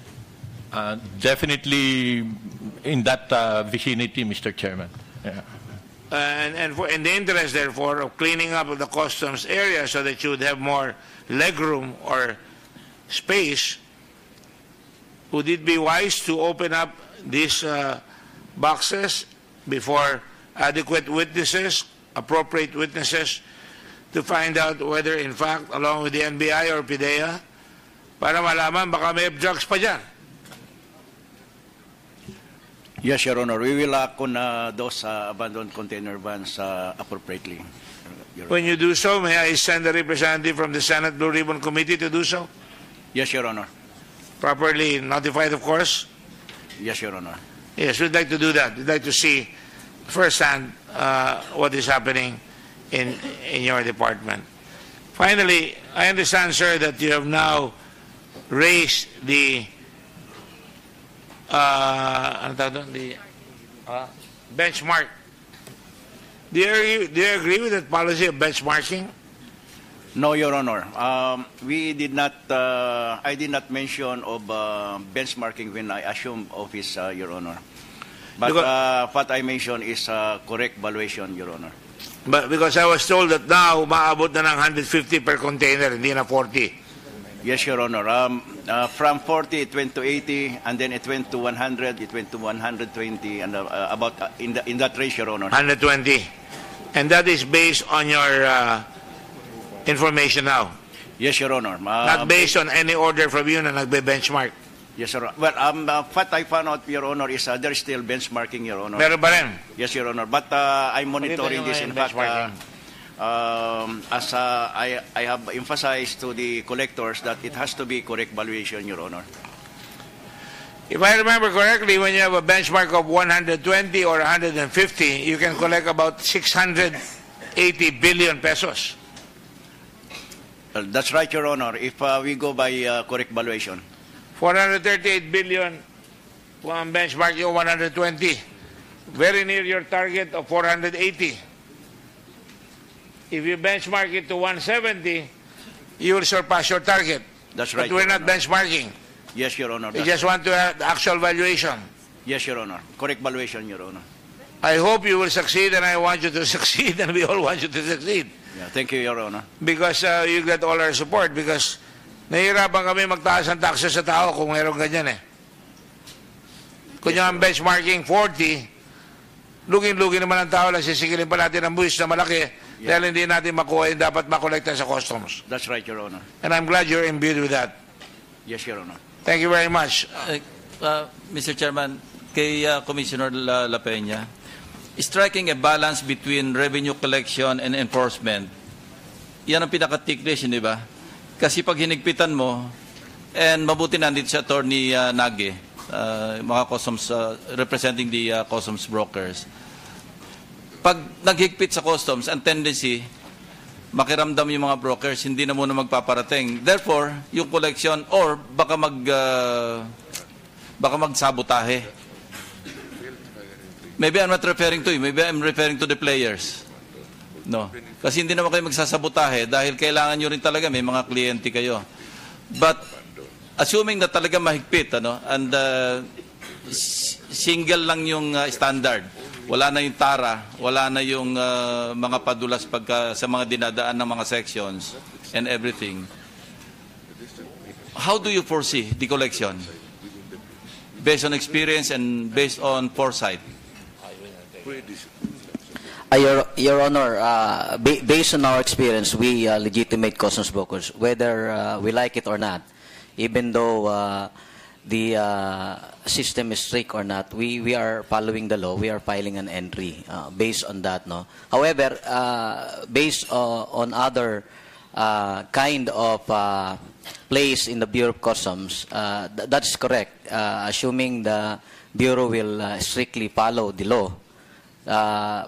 Speaker 19: Definitely in that vicinity, Mr. Chairman. Yeah.
Speaker 5: And in the interest, therefore, of cleaning up of the customs area so that you would have more legroom or space, would it be wise to open up these boxes before adequate witnesses, appropriate witnesses, to find out whether, in fact, along with the NBI or PIDEA, para malaman baka may drugs pa dyan?
Speaker 20: Yes, Your Honor. We will act on those abandoned container vans appropriately.
Speaker 5: When you do so, may I send a representative from the Senate Blue Ribbon Committee to do so?
Speaker 20: Yes, Your Honor.
Speaker 5: Properly notified, of course?
Speaker 20: Yes, Your Honor.
Speaker 5: Yes, we'd like to do that. We'd like to see firsthand what is happening in your department. Finally, I understand, sir, that you have now raised the benchmark. Do you agree with that policy of benchmarking?
Speaker 20: No, Your Honor. We did not. I did not mention of benchmarking when I assumed office, Your Honor. But what I mentioned is correct valuation, Your Honor.
Speaker 5: But because I was told that now maabot na ng 150 per container, hindi na 40.
Speaker 20: Yes, Your Honor. From 40, it went to 80, and then it went to 100, it went to 120, and about in that ratio, Your Honor.
Speaker 5: 120. And that is based on your information now?
Speaker 20: Yes, Your Honor.
Speaker 5: Not based on any order from you na nagbe-benchmark?
Speaker 20: Yes, Your Honor. Well, what I found out, Your Honor, is there is still benchmarking, Your Honor.
Speaker 5: Meron ba rin?
Speaker 20: Yes, Your Honor. But I'm monitoring this, in fact, as I have emphasized to the collectors that it has to be correct valuation, Your Honor.
Speaker 5: If I remember correctly, when you have a benchmark of 120 or 150, you can collect about 680 billion pesos.
Speaker 20: That's right, Your Honor, if we go by correct valuation.
Speaker 5: 438 billion, one benchmark yung 120. Very near your target of 480. If you benchmark it to 170, you will surpass your target.
Speaker 20: That's right.
Speaker 5: But we're not benchmarking.
Speaker 20: Yes, Your Honor.
Speaker 5: We just want to have the actual valuation.
Speaker 20: Yes, Your Honor. Correct valuation, Your Honor.
Speaker 5: I hope you will succeed, and I want you to succeed, and we all want you to succeed.
Speaker 20: Yeah, thank you, Your Honor.
Speaker 5: Because you get all our support, because nahihirapan kami magtaas ng taxes sa tao kung mayroong ganyan eh. Kung yung benchmarking 40, lugin-lugin naman ang tao lang, sisigilin pa natin ang buwis na malaki dahil hindi natin makuha yung dapat makolekta sa customs.
Speaker 20: That's right, Your Honor.
Speaker 5: And I'm glad you're imbued with that.
Speaker 20: Yes, Your Honor.
Speaker 5: Thank you very much.
Speaker 21: Mr. Chairman, kay Commissioner La Peña, striking a balance between revenue collection and enforcement, yan ang pinaka-ticklish, di ba? Kasi pag hinigpitan mo, and mabuti nandito si Attorney Nage, mga customs, representing the customs brokers. Pag naghigpit sa customs, ang tendency, makiramdam yung mga brokers, hindi na muna magpaparating. Therefore, yung collection, or baka magsabotahe. Maybe I'm not referring to you. Maybe I'm referring to the players. No. Kasi hindi naman kayo magsasabotahe dahil kailangan nyo rin talaga, may mga kliyente kayo. But, assuming na talaga mahigpit, and single lang yung standard. Wala na yung tara, wala na yung mga padulas pagka sa mga dinadaan ng mga sections and everything. How do you foresee the collection? Based on experience and based on foresight?
Speaker 2: Your Honor, based on our experience, we legitimate customs brokers, whether we like it or not. Even though the system is strict or not, we are following the law. We are filing an entry based on that. No. However, based on other kind of place in the Bureau of Customs, that's correct. Assuming the Bureau will strictly follow the law,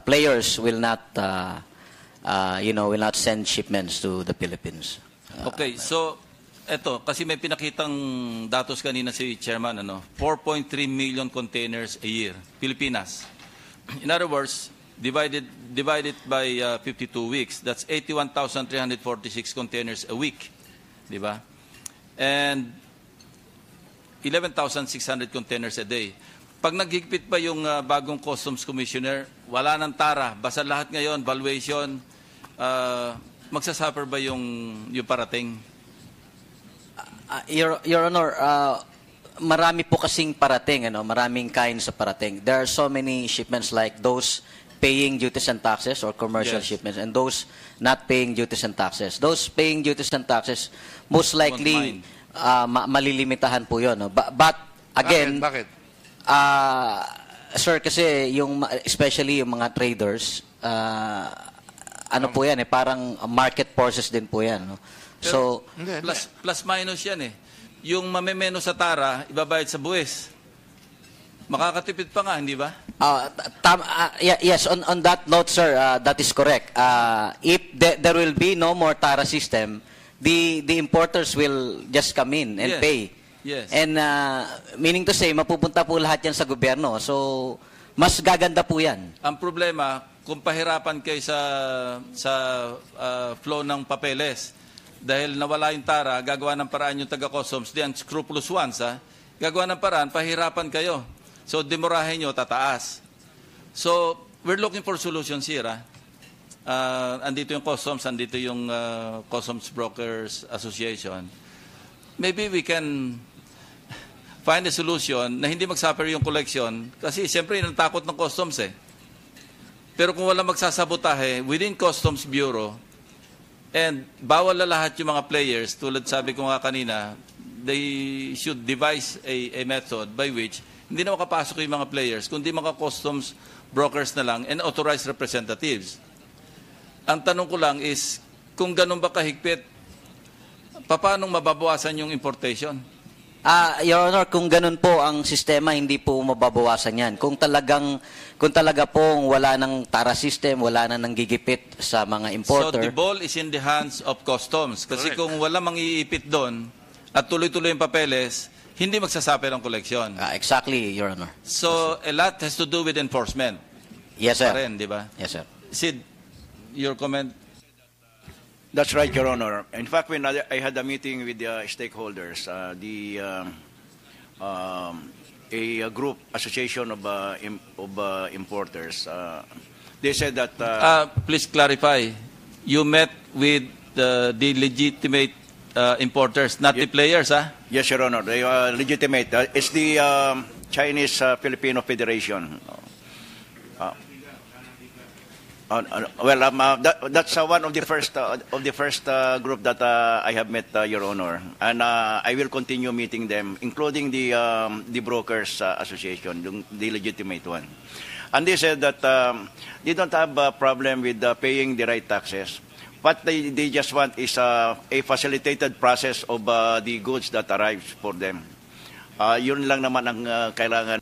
Speaker 2: players will not, will not send shipments to the Philippines.
Speaker 21: Okay, so eto, kasi may pinakitang datos kanina si Chairman, 4.3 million containers a year, Pilipinas. In other words, divided by 52 weeks, that's 81,346 containers a week, di ba? And 11,600 containers a day. Pag naghigpit pa yung bagong Customs Commissioner, wala nang tara, basta lahat ngayon, valuation, magsasuffer ba yung parating?
Speaker 2: Your Honor, marami po kasing parating, maraming kain sa parating. There are so many shipments like those paying duties and taxes or commercial shipments and those not paying duties and taxes. Those paying duties and taxes, most likely, malilimitahan po yun. No? But again,
Speaker 5: Bakit?
Speaker 2: Sir, kasi especially yung mga traders, po yan, parang market forces din po yan. No? So,
Speaker 21: plus minus yan eh. Yung mamemeno sa tara, ibabayad sa buwis. Makakatipid pa nga, hindi ba?
Speaker 2: Yes, on that note, sir, that is correct. If there will be no more tara system, the importers will just come in and pay.
Speaker 21: Yes.
Speaker 2: And meaning to say, mapupunta po lahat yan sa gobyerno. So, mas gaganda po yan.
Speaker 21: Ang problema, kung pahirapan kayo sa flow ng papeles, dahil nawala yung tara, gagawa ng paraan yung taga-customs, diyan, scrupulous ones, gagawa ng paraan, pahirapan kayo. So, demorahin nyo, tataas. So, we're looking for solutions here. Andito yung customs, andito yung Customs Brokers Association. Maybe we can find a solution na hindi mag-suffer yung collection kasi siyempre yun ang takot ng customs eh. Pero kung wala magsasabotahe within Customs Bureau and bawal na lahat yung mga players, tulad sabi ko nga kanina, they should devise a method by which hindi na makapasok yung mga players kundi mga customs brokers na lang and authorized representatives. Ang tanong ko lang is kung ganun ba kahigpit, paano mababawasan yung importation?
Speaker 2: Your Honor, kung ganun po ang sistema, hindi po mababawasan yan. Kung talaga pong wala ng tara system, wala na nang gigipit sa mga importer.
Speaker 21: So the ball is in the hands of customs. Kasi kung wala mang iipit doon at tuloy-tuloy yung papeles, hindi magsasuffer ang koleksyon.
Speaker 2: Exactly, Your Honor.
Speaker 21: So a lot has to do with enforcement.
Speaker 2: Yes, sir.
Speaker 21: Rin, di ba?
Speaker 2: Yes, sir.
Speaker 21: Sid, your comment?
Speaker 20: That's right, Your Honor. In fact, when I had a meeting with the stakeholders, a group association of importers, they said that.
Speaker 21: Please clarify. You met with the legitimate importers, not the players,
Speaker 20: Yes, Your Honor. They are legitimate. It's the Chinese Filipino Federation. That's one of the first group that I have met, Your Honor, and I will continue meeting them, including the brokers association, the legitimate one. And they said that they don't have a problem with paying the right taxes. What they just want is a facilitated process of the goods that arrives for them. Yun lang naman ang kailangan.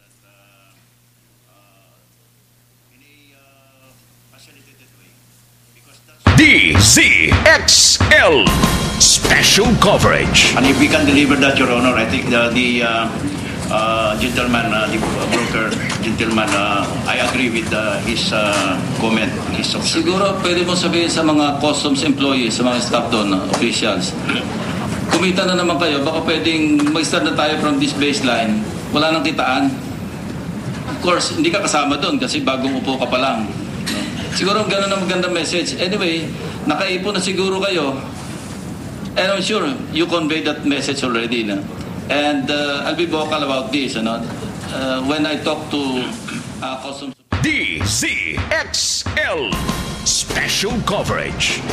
Speaker 11: DZXL Special Coverage.
Speaker 20: And if we can deliver that, Your Honor, I think the gentleman, the broker gentleman, I agree with his comment.
Speaker 21: Siguro pwede mo sabihin sa mga customs employees, sa mga staff doon, officials, kumita na naman kayo, baka pwedeng mag-start na tayo from this baseline, wala nang kitaan.
Speaker 4: course, hindi ka kasama doon kasi bagong upo ka pa lang. Siguro ganun ang magandang message. Anyway, nakaipon na siguro kayo. And I'm sure you conveyed that message already. No? And I'll be vocal about this. When I talk to customs...
Speaker 11: DZXL Special Coverage.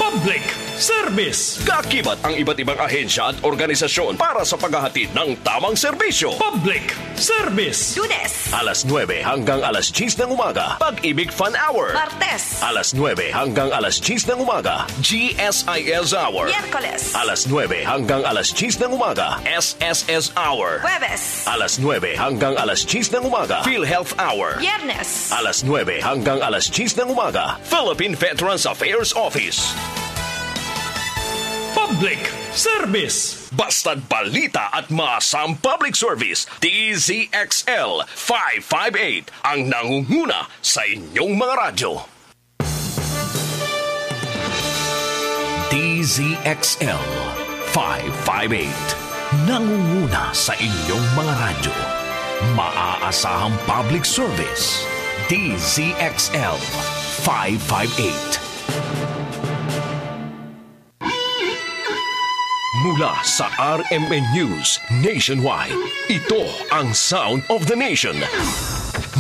Speaker 11: Public Service. Kakibat ang iba't ibang ahensya at organisasyon para sa paghahatid ng tamang serbisyo. Public Service.
Speaker 9: Lunes,
Speaker 11: Alas 9 hanggang alas 10 ng umaga. Pag-ibig Fun Hour.
Speaker 9: Martes,
Speaker 11: Alas 9 hanggang alas 10 ng umaga. GSIS Hour.
Speaker 9: Miyerkules,
Speaker 11: Alas 9 hanggang alas 10 ng umaga. SSS Hour.
Speaker 9: Huwebes,
Speaker 11: Alas 9 hanggang alas 10 ng umaga. PhilHealth Hour.
Speaker 9: Biyernes,
Speaker 11: Alas 9 hanggang alas 10 ng umaga. Philippine Veterans Affairs Office. Public Service. Bastard balita at maasang public service. DZXL 558 ang nangunguna sa inyong mga radyo. DZXL 558 nangunguna sa inyong mga radyo. Maaasahang public service. DZXL 558. Mula sa RMN News Nationwide, ito ang Sound of the Nation.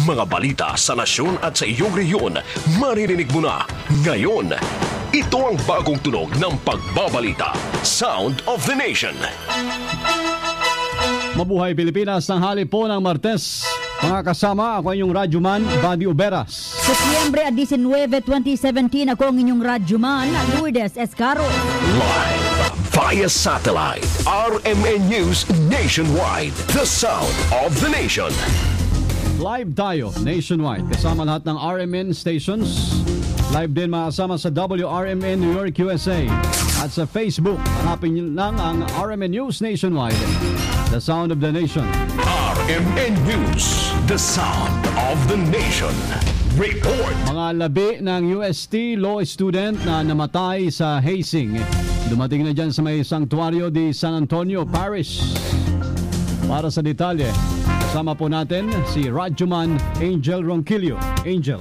Speaker 11: Mga balita sa nasyon at sa iyong rehiyon, maririnig mo na ngayon. Ito ang bagong tunog ng pagbabalita. Sound of the Nation.
Speaker 3: Mabuhay Pilipinas, tanghali po ng Martes. Mga kasama, ako inyong radyoman, Buddy Uberas.
Speaker 22: Setyembre 19, 2017, ako ang inyong radyoman, Lourdes Escaro.
Speaker 11: Live via satellite, RMN News Nationwide, the sound of the nation.
Speaker 3: Live tayo nationwide, kasama lahat ng RMN stations. Live din makasama sa WRMN New York, USA. At sa Facebook, hanapin nyo lang ang RMN News Nationwide, the sound of the nation.
Speaker 11: RMN News, the sound of the nation. Report.
Speaker 3: Mga labi ng UST law student na namatay sa hazing. Dumating na dyan sa may Sanctuario de San Antonio Parish. Para sa detalye, kasama po natin si Radyoman Angel Ronquillo. Angel.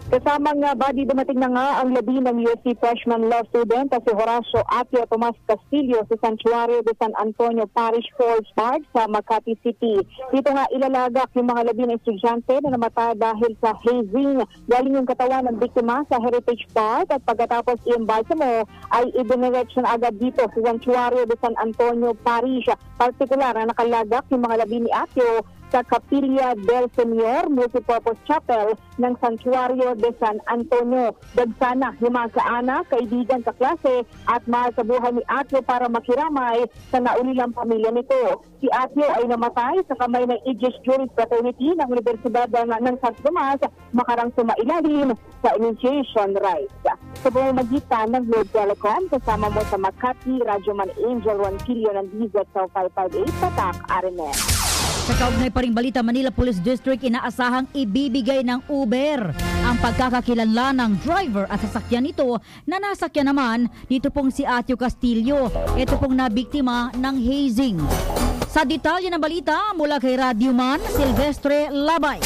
Speaker 23: Kasama nga, Buddy, dumating na nga ang labi ng USC freshman law student na si Horacio Atio Tomas Castillo sa Sanctuario de San Antonio Parish Falls Park sa Makati City. Dito nga ilalagak yung mga labi ng estudyante na namatay dahil sa hazing. Galing yung katawan ng biktima sa Heritage Park at pagkatapos i-embalsamo ay idiniretso na agad dito sa Sanctuario de San Antonio Parish. Partikular na nakalagak yung mga labi ni Atio sa Capilla del Señor Multipurpose Chapel ng Sanctuario de San Antonio. Dagsana yung mga kaanak, kaibigan, kaklase at mahal sa buhay ni Atio para makiramay sa naulilang pamilya nito. Si Atio ay namatay sa kamay ng Aegis Juris Fraternity ng Universidad ng San Tomas makarang sumailalim sa initiation rites. Sa pamamagitan ng Globe Telecom, kasama mo sa Makati, Radyoman Angel Ronquillo ng DZXL 558, Patak, RMN.
Speaker 22: Sa kaugnay pa ring balita, Manila Police District inaasahang ibibigay ng Uber ang pagkakakilanlan ng driver at sasakyan nito na nasakyan naman dito pong si Atio Castillo. Ito pong nabiktima ng hazing. Sa detalye ng balita mula kay Radyoman Silvestre Labay.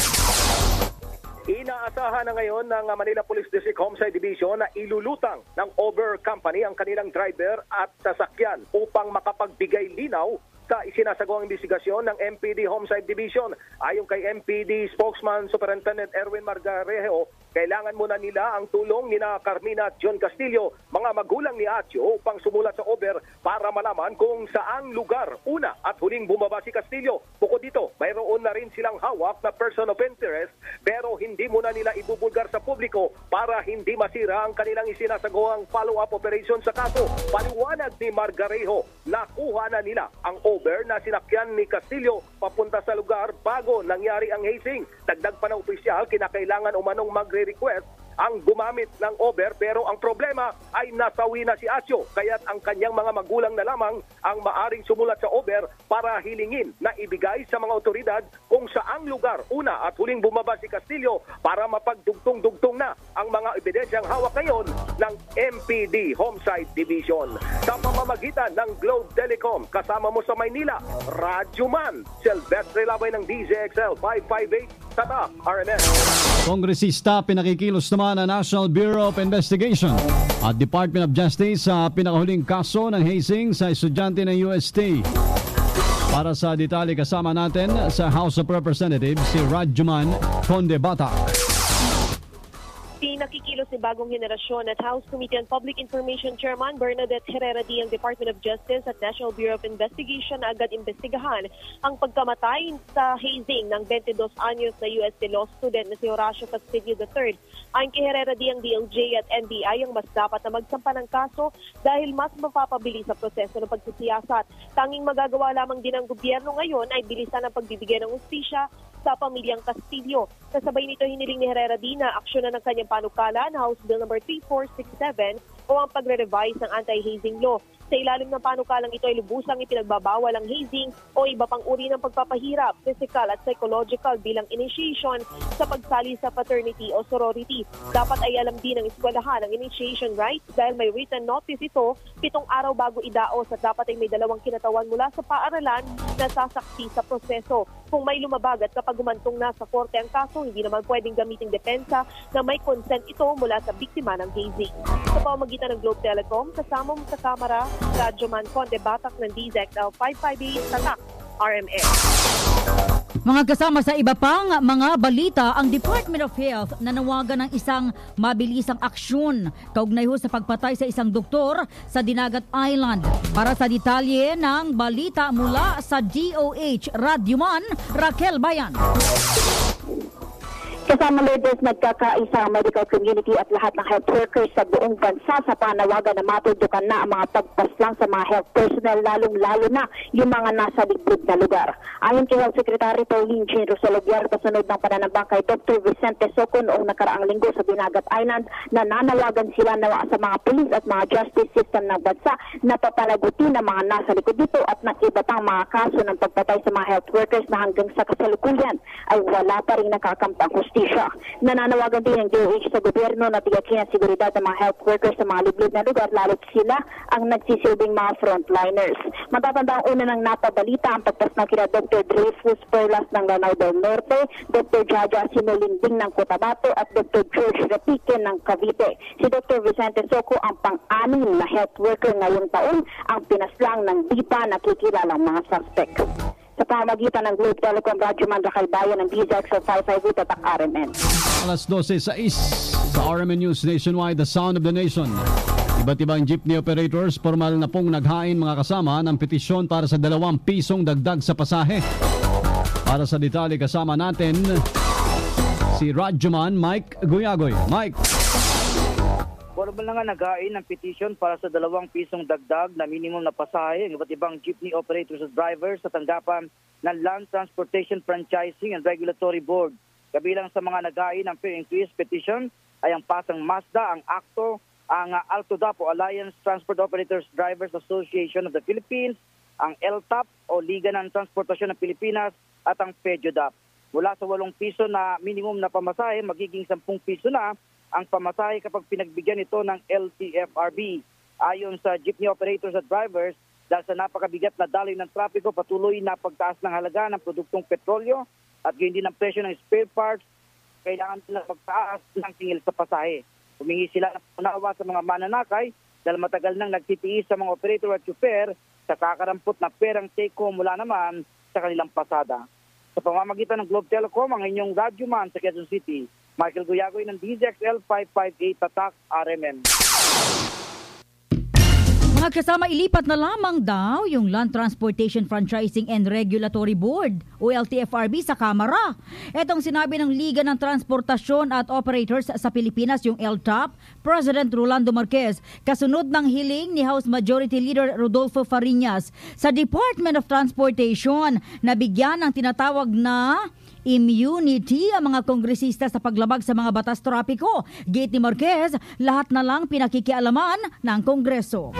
Speaker 24: Inaasahan na ngayon ng Manila Police District Homicide Division na ilulutang ng Uber Company ang kanilang driver at sasakyan upang makapagbigay linaw sa isinasagawang investigasyon ng MPD Homicide Division. Ayon kay MPD spokesman Superintendent Erwin Margarejo, kailangan muna nila ang tulong ni Carmina at John Castillo, mga magulang ni Atio, upang sumulat sa Uber para malaman kung saang lugar una at huling bumaba si Castillo. Bukod dito, mayroon na rin silang hawak na person of interest pero hindi muna nila ibubulgar sa publiko para hindi masira ang kanilang isinasagawang follow-up operation sa kaso. Paliwanag ni Margarejo, nakuha na nila ang Uber na sinakyan ni Castillo papunta sa lugar bago nangyari ang hazing. Dagdag pa ng opisyal, kinakailangan umanong magre-request ang gumamit ng Uber pero ang problema ay nasawi na si Atio kaya't ang kanyang mga magulang na lamang ang maaring sumulat sa Uber para hilingin na ibigay sa mga otoridad kung saang lugar una at huling bumaba si Castillo para mapagdugtong-dugtong na ang mga ebidensyang hawak ngayon ng MPD Homicide Division. Sa pamamagitan ng Globe Telecom, kasama mo sa Maynila, Radyoman Silvestre Labay ng DZXL 558 Tatak RMN.
Speaker 3: Kongresista pinakikilos naman ang National Bureau of Investigation at Department of Justice sa pinakahuling kaso ng hazing sa estudyante ng UST. Para sa detalye kasama natin sa House of Representatives si Radyoman Conde-Batak.
Speaker 7: Pinakikilos ni Bagong Henerasyon at House Committee on Public Information Chairman Bernadette Herrera D. ang Department of Justice at National Bureau of Investigation na agad imbestigahan ang pagkamatay sa hazing ng 22 anyos na UST Law student na si Horacio Castillo III. Ayon kay Herrera D. ang DOJ at NBI ang mas dapat na magsampa ng kaso dahil mas mapapabilis sa proseso ng pagsisiyasat. Tanging magagawa lamang din ng gobyerno ngayon ay bilisan ang pagbibigay ng hustisya sa pamilyang Castillo. Kasabay nito hiniling ni Herrera D. na aksyonan ng kanyang panukala na House Bill No. 3467 o ang pagre-revise ng anti-hazing law. Sa ilalim ng panukalang ito ay lubusang ipinagbabawal ang hazing o iba pang uri ng pagpapahirap, physical at psychological bilang initiation sa pagsali sa fraternity o sorority. Dapat ay alam din ng eskwelahan ang initiation rights dahil may written notice ito 7 araw bago idaos at dapat ay may 2 kinatawan mula sa paaralan na sasaksi sa proseso. Kung may lumabag at kapag gumantong na sa korte ang kaso, hindi naman pwedeng gamiting depensa na may consent ito mula sa biktima ng hazing. Sa pamamagitan ng Globe Telecom, kasama mo sa kamera, Radyoman Conde-Batak ng DZXL 558 Tatak RMN.
Speaker 22: Mga kasama sa iba pang mga balita, ang Department of Health nanawagan ng isang mabilisang aksyon kaugnay ho sa pagpatay sa isang doktor sa Dinagat Island. Para sa detalye ng balita mula sa DOH, Radyoman Raquel Bayan.
Speaker 23: Kasama leaders nagkakaisa ang medical community at lahat ng health workers sa buong bansa sa panawagan na matutukan na ang mga pagpaslang sa mga health personnel, lalong-lalo na yung mga nasa liblib na lugar. Ayon kay Health Secretary Pauline Jean Rosalobiar, kasunod ng pananambang kay Dr. Vicente Soco noong nakaraang linggo sa Dinagat Island, na nanawagan sila nawa sa mga pulis at mga justice system ng bansa na papanagutin ang mga nasa likod dito at ng iba pang mga kaso ng pagpatay sa mga health workers na hanggang sa kasalukuyan ay wala pa rin nakakampang hustisya. Nananawagan din ng DOH sa gobyerno na tiyakin ang seguridad ng mga health workers sa mga liblib na lugar, lalo't sila ang nagsisilbing mga frontliners. Matatanda ang una ng napabalita ang pagpaslang kina Dr. Dreyfus Perlas ng Lanao del Norte, Dr. Jaja Sinulinding ng Cotabato at Dr. George Repique ng Cavite. Si Dr. Vicente Soco ang pang-anim na health worker ngayong taon ang pinaslang ng di pa nakikilalang mga suspect. Sa pamamagitan ng Globe Telecom, Radyoman Raquel Bayan ng DZXL 558 Tatak RMN.
Speaker 3: Alas 12:06 sa RMN News Nationwide, the sound of the nation. Iba't ibang jeepney operators formal na pong naghain mga kasama ng petisyon para sa 2 pisong dagdag sa pasahe. Para sa detalye kasama natin si Radyoman Mike Guyagoy. Mike.
Speaker 8: Formal na nga naghain ng petition para sa 2 pisong dagdag na minimum na pasahe ng iba't ibang jeepney operators at drivers sa tanggapan ng Land Transportation Franchising and Regulatory Board. Kabilang sa mga naghain ng fair increase petition ay ang Pasang Mazda, ang ACTO, ang Alto Dapo Alliance Transport Operators Drivers Association of the Philippines, ang LTAP o Liga ng Transportasyon ng Pilipinas at ang PEDYODAP. Mula sa 8 piso na minimum na pamasahe, magiging 10 piso na ang pamasahe kapag pinagbigyan ito ng LTFRB. Ayon sa jeepney operators at drivers, dahil sa napakabigat na daloy ng trapiko, patuloy na pagtaas ng halaga ng produktong petrolyo at gayon din ang presyo ng spare parts, kailangan nila magtaas ng tingil sa pasahe. Humingi sila ng unawa sa mga mananakay dahil matagal nang nagtitiis sa mga operator at chauffeur sa kakarampot na perang take-home mula naman sa kanilang pasada. Sa pamamagitan ng Globe Telecom, ang inyong radyoman sa Quezon City, Michael Guyagoy ng DZXL 558 Tatak RMN.
Speaker 22: Mga kasama, ilipat na lamang daw yung Land Transportation Franchising and Regulatory Board o LTFRB sa Kamara. Etong sinabi ng Liga ng Transportasyon at Operators sa Pilipinas, yung LTAP, President Rolando Marquez, kasunod ng hiling ni House Majority Leader Rodolfo Fariñas sa Department of Transportation na bigyan ng tinatawag na immunity ang mga kongresista sa paglabag sa mga batas trapiko. Gate ni Marquez, lahat na lang pinakikialaman ng Kongreso.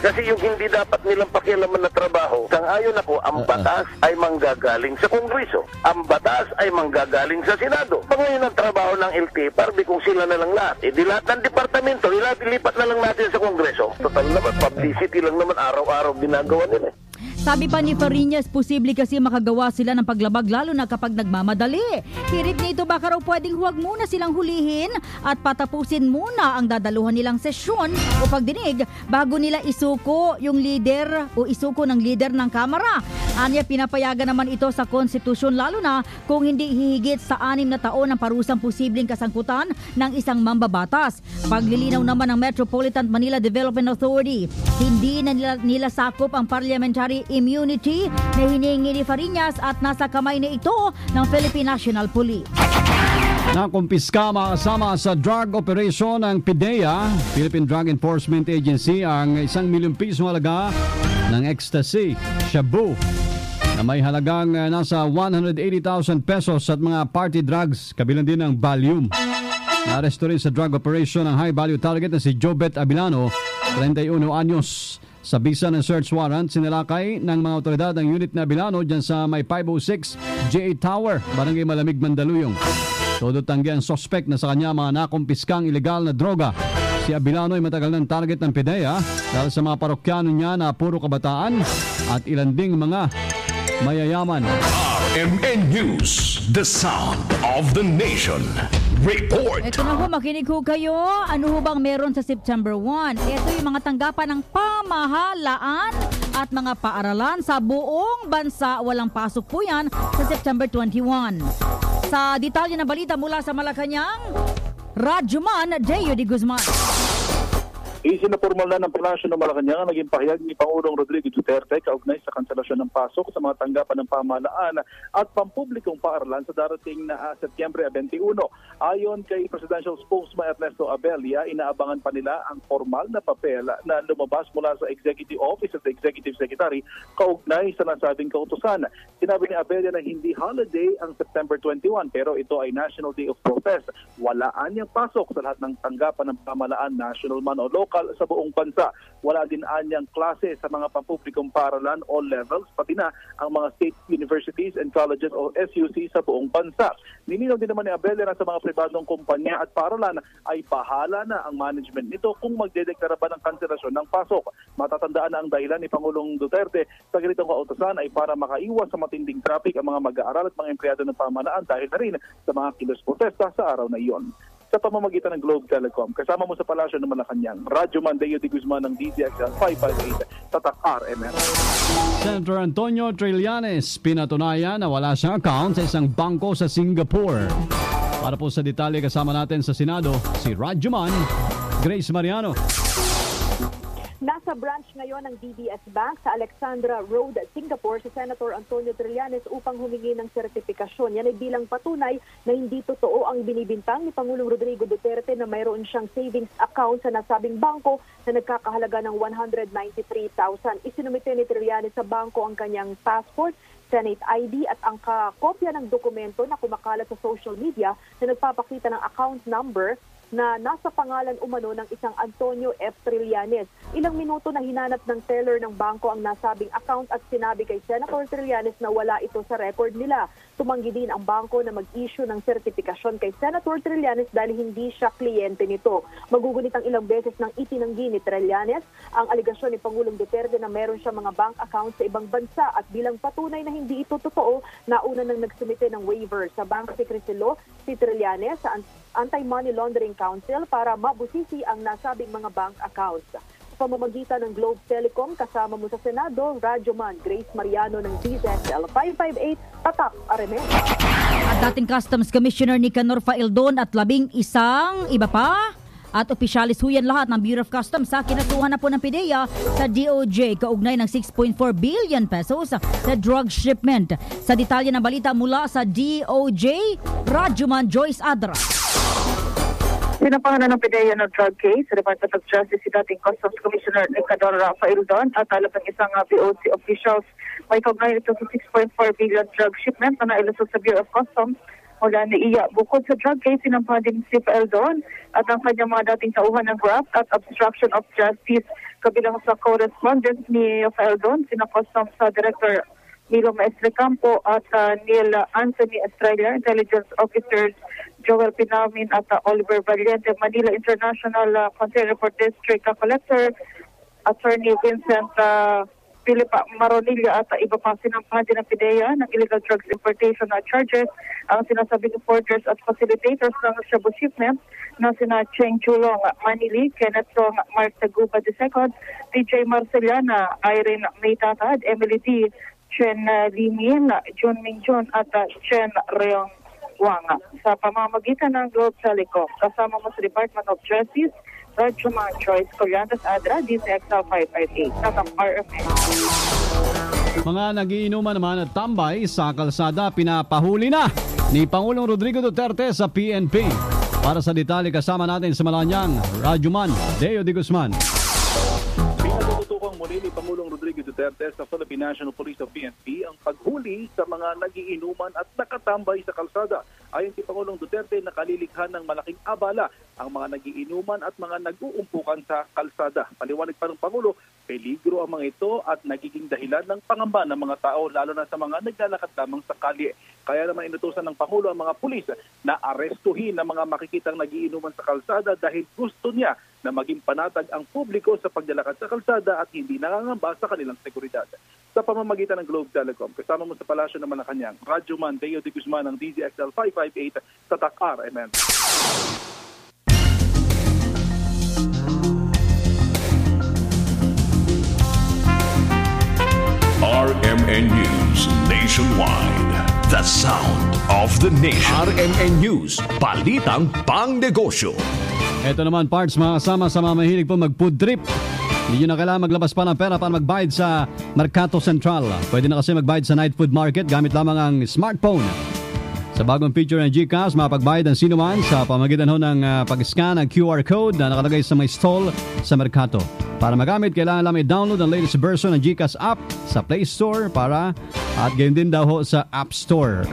Speaker 1: Kasi yung hindi dapat nilang pakialaman na trabaho, sang-ayon ako, ang batas ay manggagaling sa Kongreso. Ang batas ay manggagaling sa Senado. Pag ngayon ang trabaho ng LTFRB, kung sila na lang lahat, di lahat ng departamento, ilipat na lang natin sa Kongreso. Total naman, publicity lang naman, araw-araw ginagawa nila.
Speaker 22: Sabi pa ni Fariñas, posible kasi makagawa sila ng paglabag lalo na kapag nagmamadali. Hirit nito baka raw pwedeng huwag muna silang hulihin at patapusin muna ang dadaluhan nilang sesyon o pagdinig bago nila isuko yung leader o isuko ng leader ng Kamara. Anya, pinapayagan naman ito sa konstitusyon lalo na kung hindi hihigit sa 6 na taon ang parusang posibleng kasangkutan ng isang mambabatas. Paglilinaw naman ng Metropolitan Manila Development Authority, hindi na nila sakop ang parliamentary immunity na hinihingi ni Fariñas at nasa kamay na ito ng Philippine National Police.
Speaker 3: Nakumpiska makasama sa drug operation ng PDEA, Philippine Drug Enforcement Agency, ang 1 milyong pisong halaga ng ecstasy, shabu, na may halagang nasa 180,000 pesos at mga party drugs, kabilang din ng Valium. Naaresto rin sa drug operation ng high-value target na si Jobet Abilano, 31 anyos. Sa bisa ng search warrant, sinalakay ng mga otoridad ang unit na Abilano dyan sa may 506 J8 Tower, Barangay Malamig, Mandaluyong. Todo tanggi ang suspect na sa kanya mga nakumpiskang ilegal na droga. Si Abilano ay matagal ng target ng PDEA dahil sa mga parokyano niya na puro kabataan at ilan ding mga mayayaman.
Speaker 11: RMN News, the sound of the nation. Report!
Speaker 22: Ito na ho, makinig ho kayo. Ano ho bang meron sa September 1? Ito yung mga tanggapan ng pamahalaan at mga paaralan sa buong bansa. Walang pasok po yan sa September 21. Sa detalye ng balita mula sa Malacanang, Radyoman Deo de Guzman.
Speaker 10: Isinapormal na ng Palasyo ng Malacanang ang naging pahayag ni Pangulong Rodrigo Duterte kaugnay sa kanselasyon ng pasok sa mga tanggapan ng pamahalaan at pampublikong paaralan sa darating na Setyembre 21. Ayon kay Presidential Spokesman Ernesto Abella, inaabangan pa nila ang formal na papel na lumabas mula sa Executive Office at Executive Secretary kaugnay sa nasabing kautusan. Sinabi ni Abella na hindi holiday ang September 21 pero ito ay National Day of Protest. Walaan niyang pasok sa lahat ng tanggapan ng pamahalaan, national man o local, sa buong bansa. Wala din anyang klase sa mga pampublikong paaralan o levels, pati na ang mga state universities and colleges o SUC sa buong bansa. Nilinaw din naman ni Abella na sa mga pribadong kumpanya at paaralan ay bahala na ang management nito kung magdedeklara ba ng kanselasyon ng pasok. Matatandaan na ang dahilan ni Pangulong Duterte sa ganitong kautusan ay para makaiwas sa matinding traffic ang mga mag-aaral at mga empleyado ng pamahalaan dahil na rin sa mga kilos protesta sa araw na iyon. Sa pamamagitan ng Globe Telecom, kasama mo sa Palasyo ng Malacanang, Radyoman Deo de Guzman ng DZXL 558, Tatak RMN.
Speaker 3: Senator Antonio Trillanes, pinatunayan na wala siyang account sa isang bangko sa Singapore. Para po sa detalye, kasama natin sa Senado, si Radyoman Grace Mariano.
Speaker 7: Nasa branch ngayon ng DBS Bank sa Alexandra Road, Singapore, si Senator Antonio Trillanes upang humingi ng sertifikasyon. Yan ay bilang patunay na hindi totoo ang binibintang ni Pangulong Rodrigo Duterte na mayroon siyang savings account sa nasabing bangko na nagkakahalaga ng 193,000. Isinumite ni Trillanes sa bangko ang kanyang passport, Senate ID at ang kopya ng dokumento na kumakalat sa social media na nagpapakita ng account number na nasa pangalan umano ng isang Antonio F. Trillanes. Ilang minuto na hinanap ng teller ng bangko ang nasabing account at sinabi kay Senator Trillanes na wala ito sa record nila. Tumanggi din ang bangko na mag-issue ng sertifikasyon kay Senator Trillanes dahil hindi siya kliyente nito. Magugunit ang ilang beses nang itinanggi ni Trillanes ang aligasyon ni Pangulong Duterte na meron siya mga bank account sa ibang bansa at bilang patunay na hindi ito totoo, nauna nang nagsumite ng waiver sa Bank Secrecy Law si Trillanes sa Anti-Money Laundering Council para mabusisi ang nasabing mga bank accounts. Sa pamamagitan ng Globe Telecom, kasama mo sa Senado, Radyoman Grace Mariano ng DZXL 558, Tatak RMN.
Speaker 22: At dating Customs Commissioner Nicanor Faeldon at 11 iba pa at opisyalis huyan lahat ng Bureau of Customs sa kinasuhan na po ng PDEA sa DOJ kaugnay ng 6.4 billion pesos na drug shipment. Sa detalye ng balita mula sa DOJ, Radyoman Joyce Adra.
Speaker 23: Sinapangalan ng PDEA ng drug case sa Department of Justice si dating Customs Commissioner Nicanor Faeldon at alap ng isang BOC officials. May kaugnay ito sa 6.4 billion drug shipment na nailusog sa Bureau of Customs Mula ni Iya, bukod sa drug case, sinampahan din si Eldon at ang kanyang mga dating tauhan ng graft at obstruction of justice. Kabilang sa correspondence ni Eldon, sinakustom sa Director Milo Maestre Campo at Neil Anthony Estrella, Intelligence Officers Joel Pinamin at Oliver Valiente, Manila International Container Port District Collector, Attorney Vincent Philip Maronilla at iba pang sinampahan din ng PIDEA ng illegal drugs importation charges ang sinasabing importers at facilitators ng shabu shipment na sina Cheng Chulong Manili, Kenneth Song Mark Taguba II, TJ Marceliana, Irene Maytatad, Emily D, Chen Limin, Jun Mingjun at Chen Reong Wang. Sa pamamagitan ng Globe Telecom, kasama mo sa Department of Justice, Rajuman Choice Coriandas Adra, DZXL 558, Tatang RMN.
Speaker 3: Mga nagiinuman naman at tambay sa kalsada, pinapahuli na ni Pangulong Rodrigo Duterte sa PNP. Para sa detalye, kasama natin sa Malacanang, Rajuman Deo de Guzman.
Speaker 10: Pinatutukang muli ni Pangulong Rodrigo Duterte sa Philippine National Police o PNP ang paghuli sa mga nagiinuman at nakatambay sa kalsada. Ayon si Pangulong Duterte, nakalilikha ng malaking abala ang mga nagiinuman at mga nag-uumpukan sa kalsada. Paliwanag pa ng Pangulo, peligro ang mga ito at nagiging dahilan ng pangamba ng mga tao, lalo na sa mga naglalakad lamang sa kalye. Kaya naman inutusan ng Pangulo ang mga pulis na arestuhin ang mga makikitang nagiinuman sa kalsada dahil gusto niya na maging panatag ang publiko sa paglalakad sa kalsada at hindi nangangamba sa kanilang seguridad. Sa pamamagitan ng Globe Telecom, kasama mo sa Palasyo ng Malacanang, Rajuman Deo de Guzman ng DZXL 558 sa Tatak RMN.
Speaker 11: RMN News Nationwide. The sound of the nation. RMN News. Balitang Pangnegosyo.
Speaker 3: Ito naman parts, mga kasama sa mga mahilig po mag-food trip. Hindi nyo na kailangan maglabas pa ng pera para magbayad sa Mercato Central. Pwede na kasi magbayad sa night food market gamit lamang ang smartphone. Sa bagong feature ng GCash, mapagbayad ang sinuman sa pamagitan ho ng pag-scan ng QR code na nakalagay sa may stall sa Mercato. Para magamit, kailangan lang i-download ang latest version ng GCash app sa Play Store at gayon din daw ho sa App Store.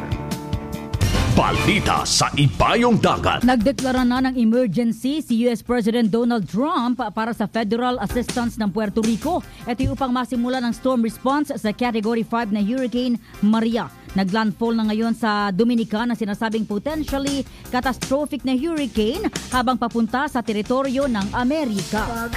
Speaker 11: Balita sa Ibayong Dagat.
Speaker 22: Nagdeklara na ng emergency si US President Donald Trump para sa federal assistance ng Puerto Rico. Ito yung upang masimula ng storm response sa Category 5 na Hurricane Maria. Naglandfall na ngayon sa Dominica na sinasabing potentially catastrophic na hurricane habang papunta sa teritoryo ng Amerika.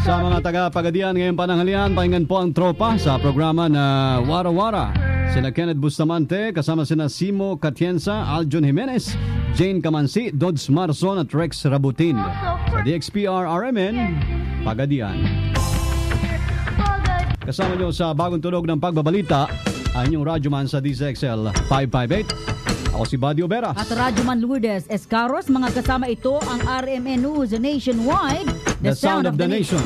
Speaker 3: Sa mga taga-Pagadian ngayong pananghalian, pakinggan po ang tropa sa programa na Wara Wara. Sina Kenneth Bustamante, kasama sina Simo Catienza, Aljon Jimenez, Jane Camansi, Dodds Marson at Rex Rabutin. Sa DXPR RMN, Pagadian. Kasama nyo sa bagong tunog ng pagbabalita, ang inyong radyoman sa DZXL 558. Ako si Badio Beras.
Speaker 22: At Radyoman Lourdes Escaros, mga kasama ito ang RMN News Nationwide,
Speaker 3: The Sound of the Nation.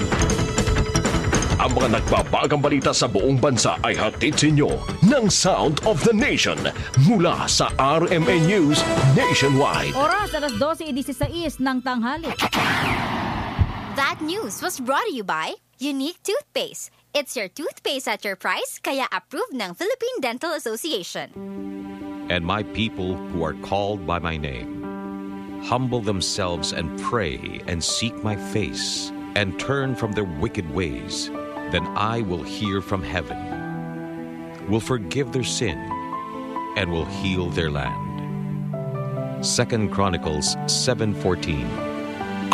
Speaker 11: Ang mga nagbabagang balita sa buong bansa ay hatid sa inyo ng Sound of the Nation mula sa RMN News Nationwide.
Speaker 22: Oras alas 12:16 ng tanghali.
Speaker 12: That news was brought to you by Unique Toothpaste. It's your toothpaste at your price, kaya approved ng Philippine Dental Association.
Speaker 13: And my people who are called by my name humble themselves and pray and seek my face and turn from their wicked ways, then I will hear from heaven, will forgive their sin, and will heal their land. 2 Chronicles 7:14.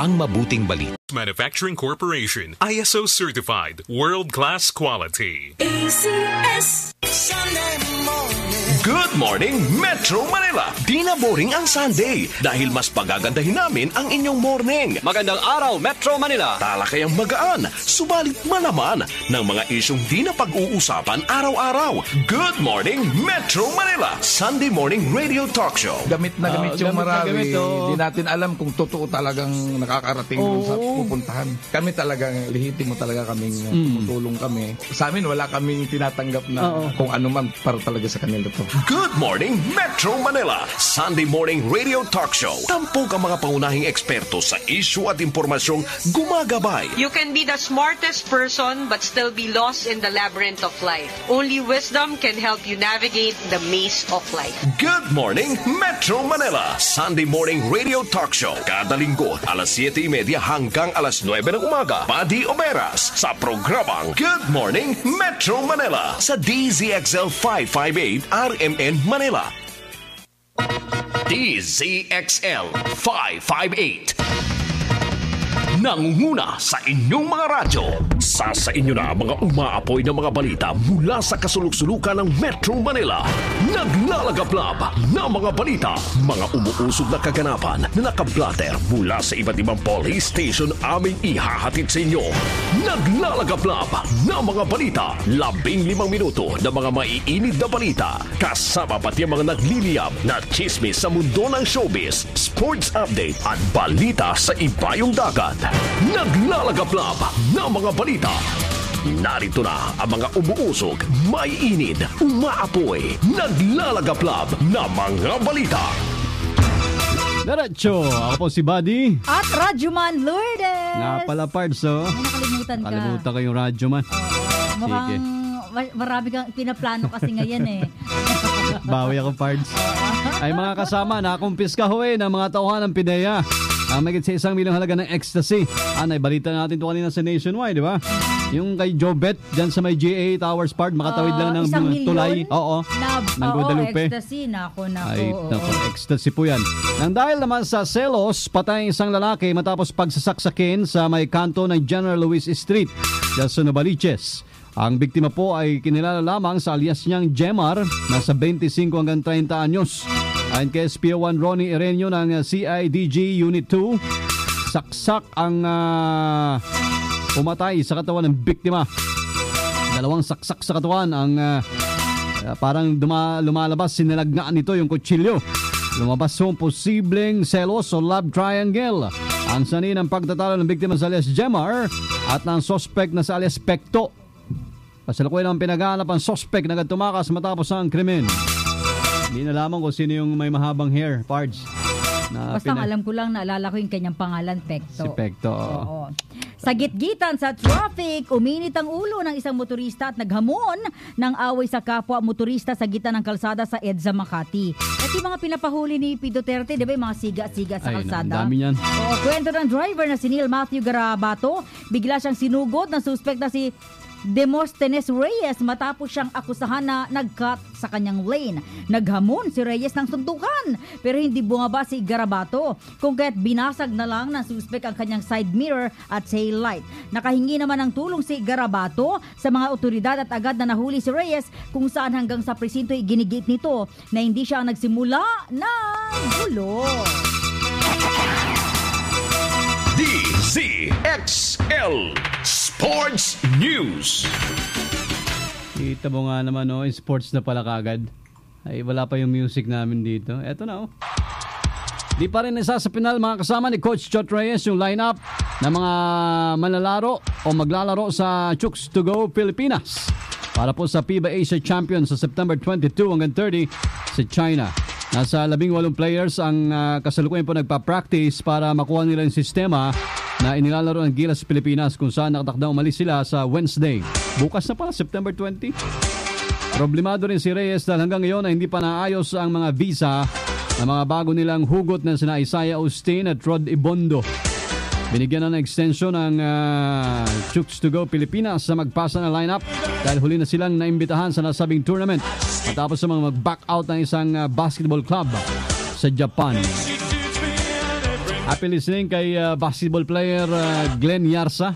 Speaker 14: Ang mabuting balita. Manufacturing Corporation, ISO certified, world-class quality.
Speaker 11: ACS Sunday morning. Good morning, Metro Manila! Di na boring ang Sunday dahil mas pagagandahin namin ang inyong morning.
Speaker 15: Magandang araw, Metro Manila!
Speaker 11: Talakayang magaan, subalit malaman ng mga isyong di na pag-uusapan araw-araw. Good morning, Metro Manila! Sunday morning radio talk show.
Speaker 25: Gamit na gamit yung marami. Di natin alam kung totoo talagang nakakarating sa pupuntahan. Kami talagang, lihitimo talaga kaming tumutulong kami. Sa amin, wala kaming tinatanggap na kung ano man para talaga sa kanila to.
Speaker 11: Good Morning Metro Manila, Sunday morning radio talk show. Tampok ang mga paunahing eksperto sa issue at impormasyong gumagabay.
Speaker 6: You can be the smartest person but still be lost in the labyrinth of life. Only wisdom can help you navigate the maze of life.
Speaker 11: Good Morning Metro Manila, Sunday morning radio talk show. Kada linggo, alas 7:30 hanggang alas 9 ng umaga. Buddy Omeras sa programang Good Morning Metro Manila sa DZXL 558 RMN Manila. DZXL 558. Nangunguna sa inyong mga radyo. Sa inyo na mga umaapoy na mga balita mula sa kasuluk-sulukan ng Metro Manila. Naglalagablab na mga balita, mga umuusog na kaganapan na nakablatter mula sa iba't ibang police station aming ihahatid sa inyo. Naglalagablab na mga balita, 15 minuto na mga maiinit na balita. Kasama pati ang mga nagliliyab na chismis sa mundo ng showbiz, sports update at balita sa ibayong dagat. Naglalagablab na mga balita. Narito na ang mga umuusog, maiinit, umaapoy, naglalagablab na mga balita.
Speaker 3: Diretso, ako po si Buddy.
Speaker 22: At Radyoman Lourdes.
Speaker 3: Nga pala, Pards, oh.
Speaker 22: Nakalimutan ka.
Speaker 3: Kalimutan ko yung Radyoman.
Speaker 22: Mukhang marami kang pinaplano kasi ngayon eh.
Speaker 3: Bawi ako, Pards. Ay mga kasama, nakumpis ka ho ng mga tauhan ng PIDEA. Ang magigit sa 1 milyong halaga ng ecstasy. Balita natin ito kanina sa Nationwide, di ba? Yung kay Jobet, dyan sa may GA Towers Park, makatawid lang ng tulay. Oo, ng Guadalupe.
Speaker 22: Ecstasy, nako.
Speaker 3: Ay, nako, ecstasy po yan. Nang dahil naman sa selos, patay isang lalaki matapos pagsasaksakin sa may kanto ng General Luis Street, dyan sa Novaliches. Ang biktima po ay kinilala lamang sa alias niyang Jemar, nasa 25 hanggang 30 anyos. Ayon kay SPO1 Ronnie Irenio ng CIDG Unit 2, saksak ang pumatay sa katawan ng biktima. 2 saksak sa katawan ang parang lumalabas, sinilagnan nito yung kutsilyo. Lumabas yung posibleng selos o love triangle. Ang sanhi ng pagtatalo ng biktima sa alias Jemar at ng suspect na sa alias Pekto. Kasalukuyan ang pinaghahanap ang suspect na tumakas matapos ang krimen. Hindi na lamang kung sino yung may mahabang hair, Pards.
Speaker 22: Basta alam ko lang, naalala ko yung kanyang pangalan, Pekto.
Speaker 3: Si Pekto.
Speaker 22: Oo. Sa gitgitan sa traffic, uminit ang ulo ng isang motorista at naghamon ng away sa kapwa motorista sa gitna ng kalsada sa EDSA Makati. At yung mga pinapahuli ni P. Duterte, di ba yung mga siga-siga sa kalsada?
Speaker 3: Ay, dami yan.
Speaker 22: Kwento ng driver na si Neil Matthew Garabato, bigla siyang sinugod ng suspect na si Demosthenes Reyes matapos siyang akusahan na nag-cut sa kanyang lane. Naghamon si Reyes ng suntukan pero hindi bumaba si Garabato kung kaya't binasag na lang ng suspect ang kanyang side mirror at tail light. Nakahingi naman ng tulong si Garabato sa mga otoridad at agad na nahuli si Reyes kung saan hanggang sa presinto ginigit nito na hindi siya ang nagsimula ng gulo.
Speaker 11: DZXL Sports News.
Speaker 3: Kita mo nga naman, sports na pala kagad. Ay, wala pa yung music namin dito. Eto na, Di pa rin isa sa pinal mga kasama ni Coach Chot Reyes yung lineup ng mga manlalaro o maglalaro sa Chooks to Go Pilipinas para po sa FIBA Asia Champions sa September 22 hanggang 30 sa China. Nasa 18 players ang kasalukuyan po nagpa-practice para makuha nila yung sistema na inilalaro ng Gilas Pilipinas kung saan nakatakdang umalis sila sa Wednesday. Bukas na pala, September 20. Problemado rin si Reyes dahil hanggang ngayon ay hindi pa naayos ang mga visa ng mga bago nilang hugot na sina Isaiah Austin at Rod Ibondo. Binigyan na ng extension ng Chooks to Go Pilipinas sa magpasa na lineup dahil huli na silang naimbitahan sa nasabing tournament matapos sa mga mag-back out ng isang basketball club sa Japan. Happy listening kay basketball player Glenn Yarsa.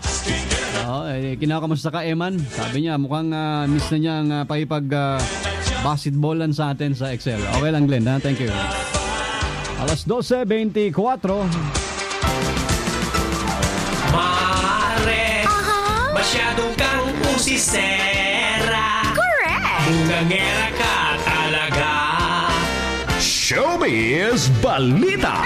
Speaker 3: Kinakamusta ka, Eman? Sabi niya mukhang miss na niya ang pakipag-basketballan sa atin sa Excel. Okay lang, Glenn. Thank you. Alas 12:24.
Speaker 9: Mare, masyadong kang usisera. Correct! Bungangera ka talaga.
Speaker 11: Showbiz Balita.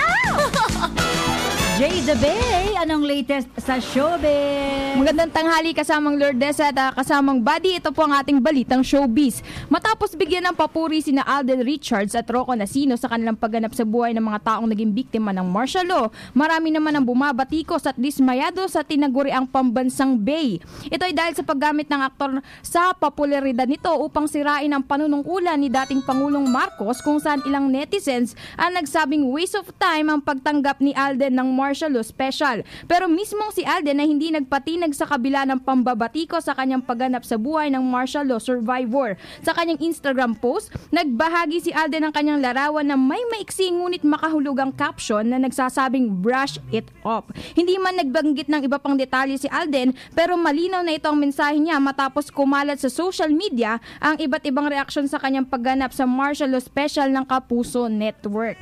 Speaker 22: Jay the Bay, anong latest sa showbiz?
Speaker 5: Magandang tanghali kasamang Lourdes at kasamang Buddy. Ito po ang ating balitang showbiz. Matapos bigyan ng papuri sina Alden Richards at Rocco Nacino sa kanilang pagganap sa buhay ng mga taong naging biktima ng martial law, marami naman ang bumabatikos at dismayado sa tinaguriang pambansang Bay. Ito ay dahil sa paggamit ng aktor sa popularidad nito upang sirain ang panunungkulan ni dating Pangulong Marcos, kung saan ilang netizens ang nagsabing waste of time ang pagtanggap ni Alden ng martial law special. Pero mismong si Alden na hindi nagpatinag sa kabila ng pambabatiko sa kanyang pagganap sa buhay ng martial law survivor. Sa kanyang Instagram post, nagbahagi si Alden ng kanyang larawan na may maiksi ngunit makahulugang caption na nagsasabing brush it off. Hindi man nagbanggit ng iba pang detalye si Alden, pero malinaw na ito ang mensahe niya matapos kumalat sa social media ang iba't ibang reaksyon sa kanyang pagganap sa martial law special ng Kapuso Network.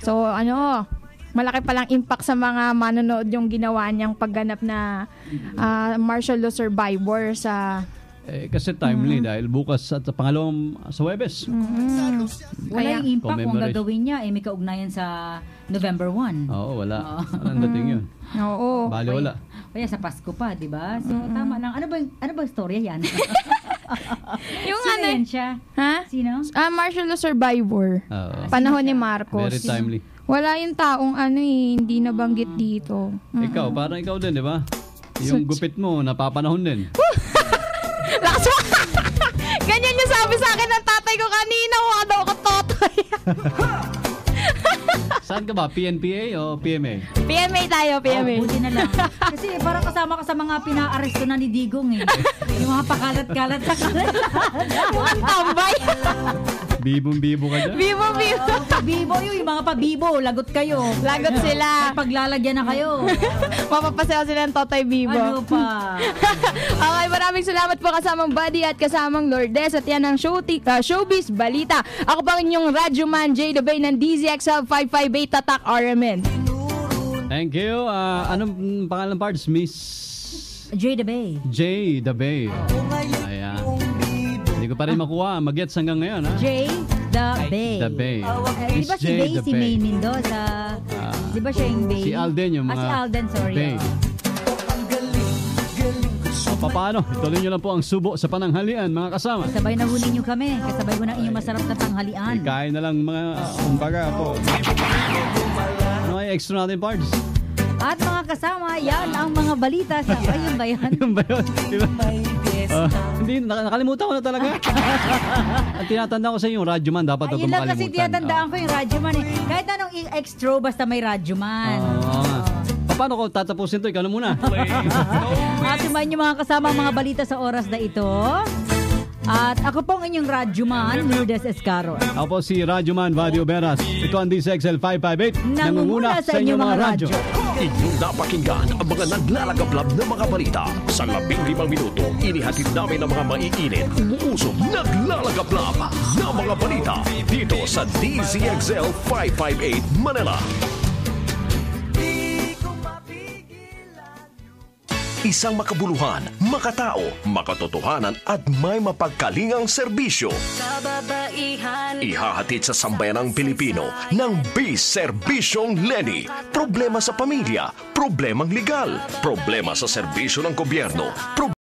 Speaker 5: So malaki palang impact sa mga manonood yung ginawa niyang pagganap na martial law survivor sa...
Speaker 3: kasi timely dahil bukas at pangalawang sa Huwebes.
Speaker 22: Wala yung impact kung gagawin niya. May kaugnayan sa November 1.
Speaker 3: Oo, wala. Walang dating yun.
Speaker 5: Oo.
Speaker 3: Bali, wala.
Speaker 22: Kaya sa Pasko pa, di ba? So, tama lang. Ano ba storya yan?
Speaker 5: Yung
Speaker 22: Sino yan siya?
Speaker 5: Ha?
Speaker 22: Sino?
Speaker 5: Martial law survivor. Panahon ni Marcos.
Speaker 3: Very timely.
Speaker 5: Wala yung taong hindi nabanggit dito.
Speaker 3: Ikaw, parang ikaw din, di ba? Yung gupit mo, napapanahon din.
Speaker 5: Lakas mo! Ganyan yung sabi sa akin ng tatay ko kanina. Huwag daw ako totoy.
Speaker 3: Saan ka ba? PNPA o PMA?
Speaker 5: PMA tayo, PMA.
Speaker 22: Buti na lang. Kasi parang kasama ka sa mga pina-aresto na ni Digong eh. Yung mga pakalat-kalat sa kalat.
Speaker 5: Yung tambay.
Speaker 3: Bibong-bibo ka dyan?
Speaker 5: Bibong-bibo.
Speaker 22: Bibo yung mga pabibo. Lagot kayo.
Speaker 5: Lagot sila.
Speaker 22: Paglalagyan na kayo.
Speaker 5: Mapapasayaw sila ng Totoy Bibo.
Speaker 22: Ano pa?
Speaker 5: Okay, maraming salamat po kasamang Buddy at kasamang Lourdes. At yan ang Showbiz Balita. Ako pa inyong Radyoman J. The Bay ng DZXL 558 Tatak RMN.
Speaker 3: Thank you. Anong pangalan parts? Miss...
Speaker 22: J. The Bay.
Speaker 3: J. The Bay. Ayan. Hindi ko pa rin makuha. Mag-gets hanggang ngayon, ha?
Speaker 22: J. The Bay.
Speaker 3: The Bay.
Speaker 22: Di ba si Bay, si May Mendoza? Di ba siya yung Bay?
Speaker 3: Si Alden yung mga...
Speaker 22: si Alden, sorry.
Speaker 3: Bay. Paano? Ituloy nyo lang po ang subo sa pananghalian, mga kasama.
Speaker 22: Kasabay na huli nyo kami. Kasabay mo na inyong masarap na tanghalian.
Speaker 3: Kain na lang mga kumbaga po. Ano ay extra natin parts?
Speaker 22: At mga kasama, yan ang mga balita sa... Ayun ba yan?
Speaker 3: Ayun ba yun? Hindi, nakalimutan ko na talaga. Ang tinatanda ko sa inyo, Radyoman, dapat ito makalimutan.
Speaker 22: Ayun lang kasi tinatandaan ko yung Radyoman eh. Kahit anong extra, basta may Radyoman.
Speaker 3: Paano ko tatapusin ito? Ikaw na muna.
Speaker 22: At sumayin niyo mga kasama mga balita sa oras na ito. At ako po ang inyong Radyoman, Lourdes Escaro.
Speaker 3: Ako po si Radyoman Vadio Beras. Ito ang DZXL 558. Nangunguna sa inyong mga radyo.
Speaker 11: Inyong napakinggan ang mga naglalagablab na mga balita. Sa 15 minuto, inihatid namin ang mga maiinit, umuusog, naglalagablab na mga balita dito sa DZXL 558 Manila. Isang makabuluhan, makatao, makatotohanan at may mapagkalingang serbisyo. Ihahatid sa sambayanang Pilipino ng Servisyong Lenny. Problema sa pamilya, problemang legal, problema sa serbisyo ng gobyerno,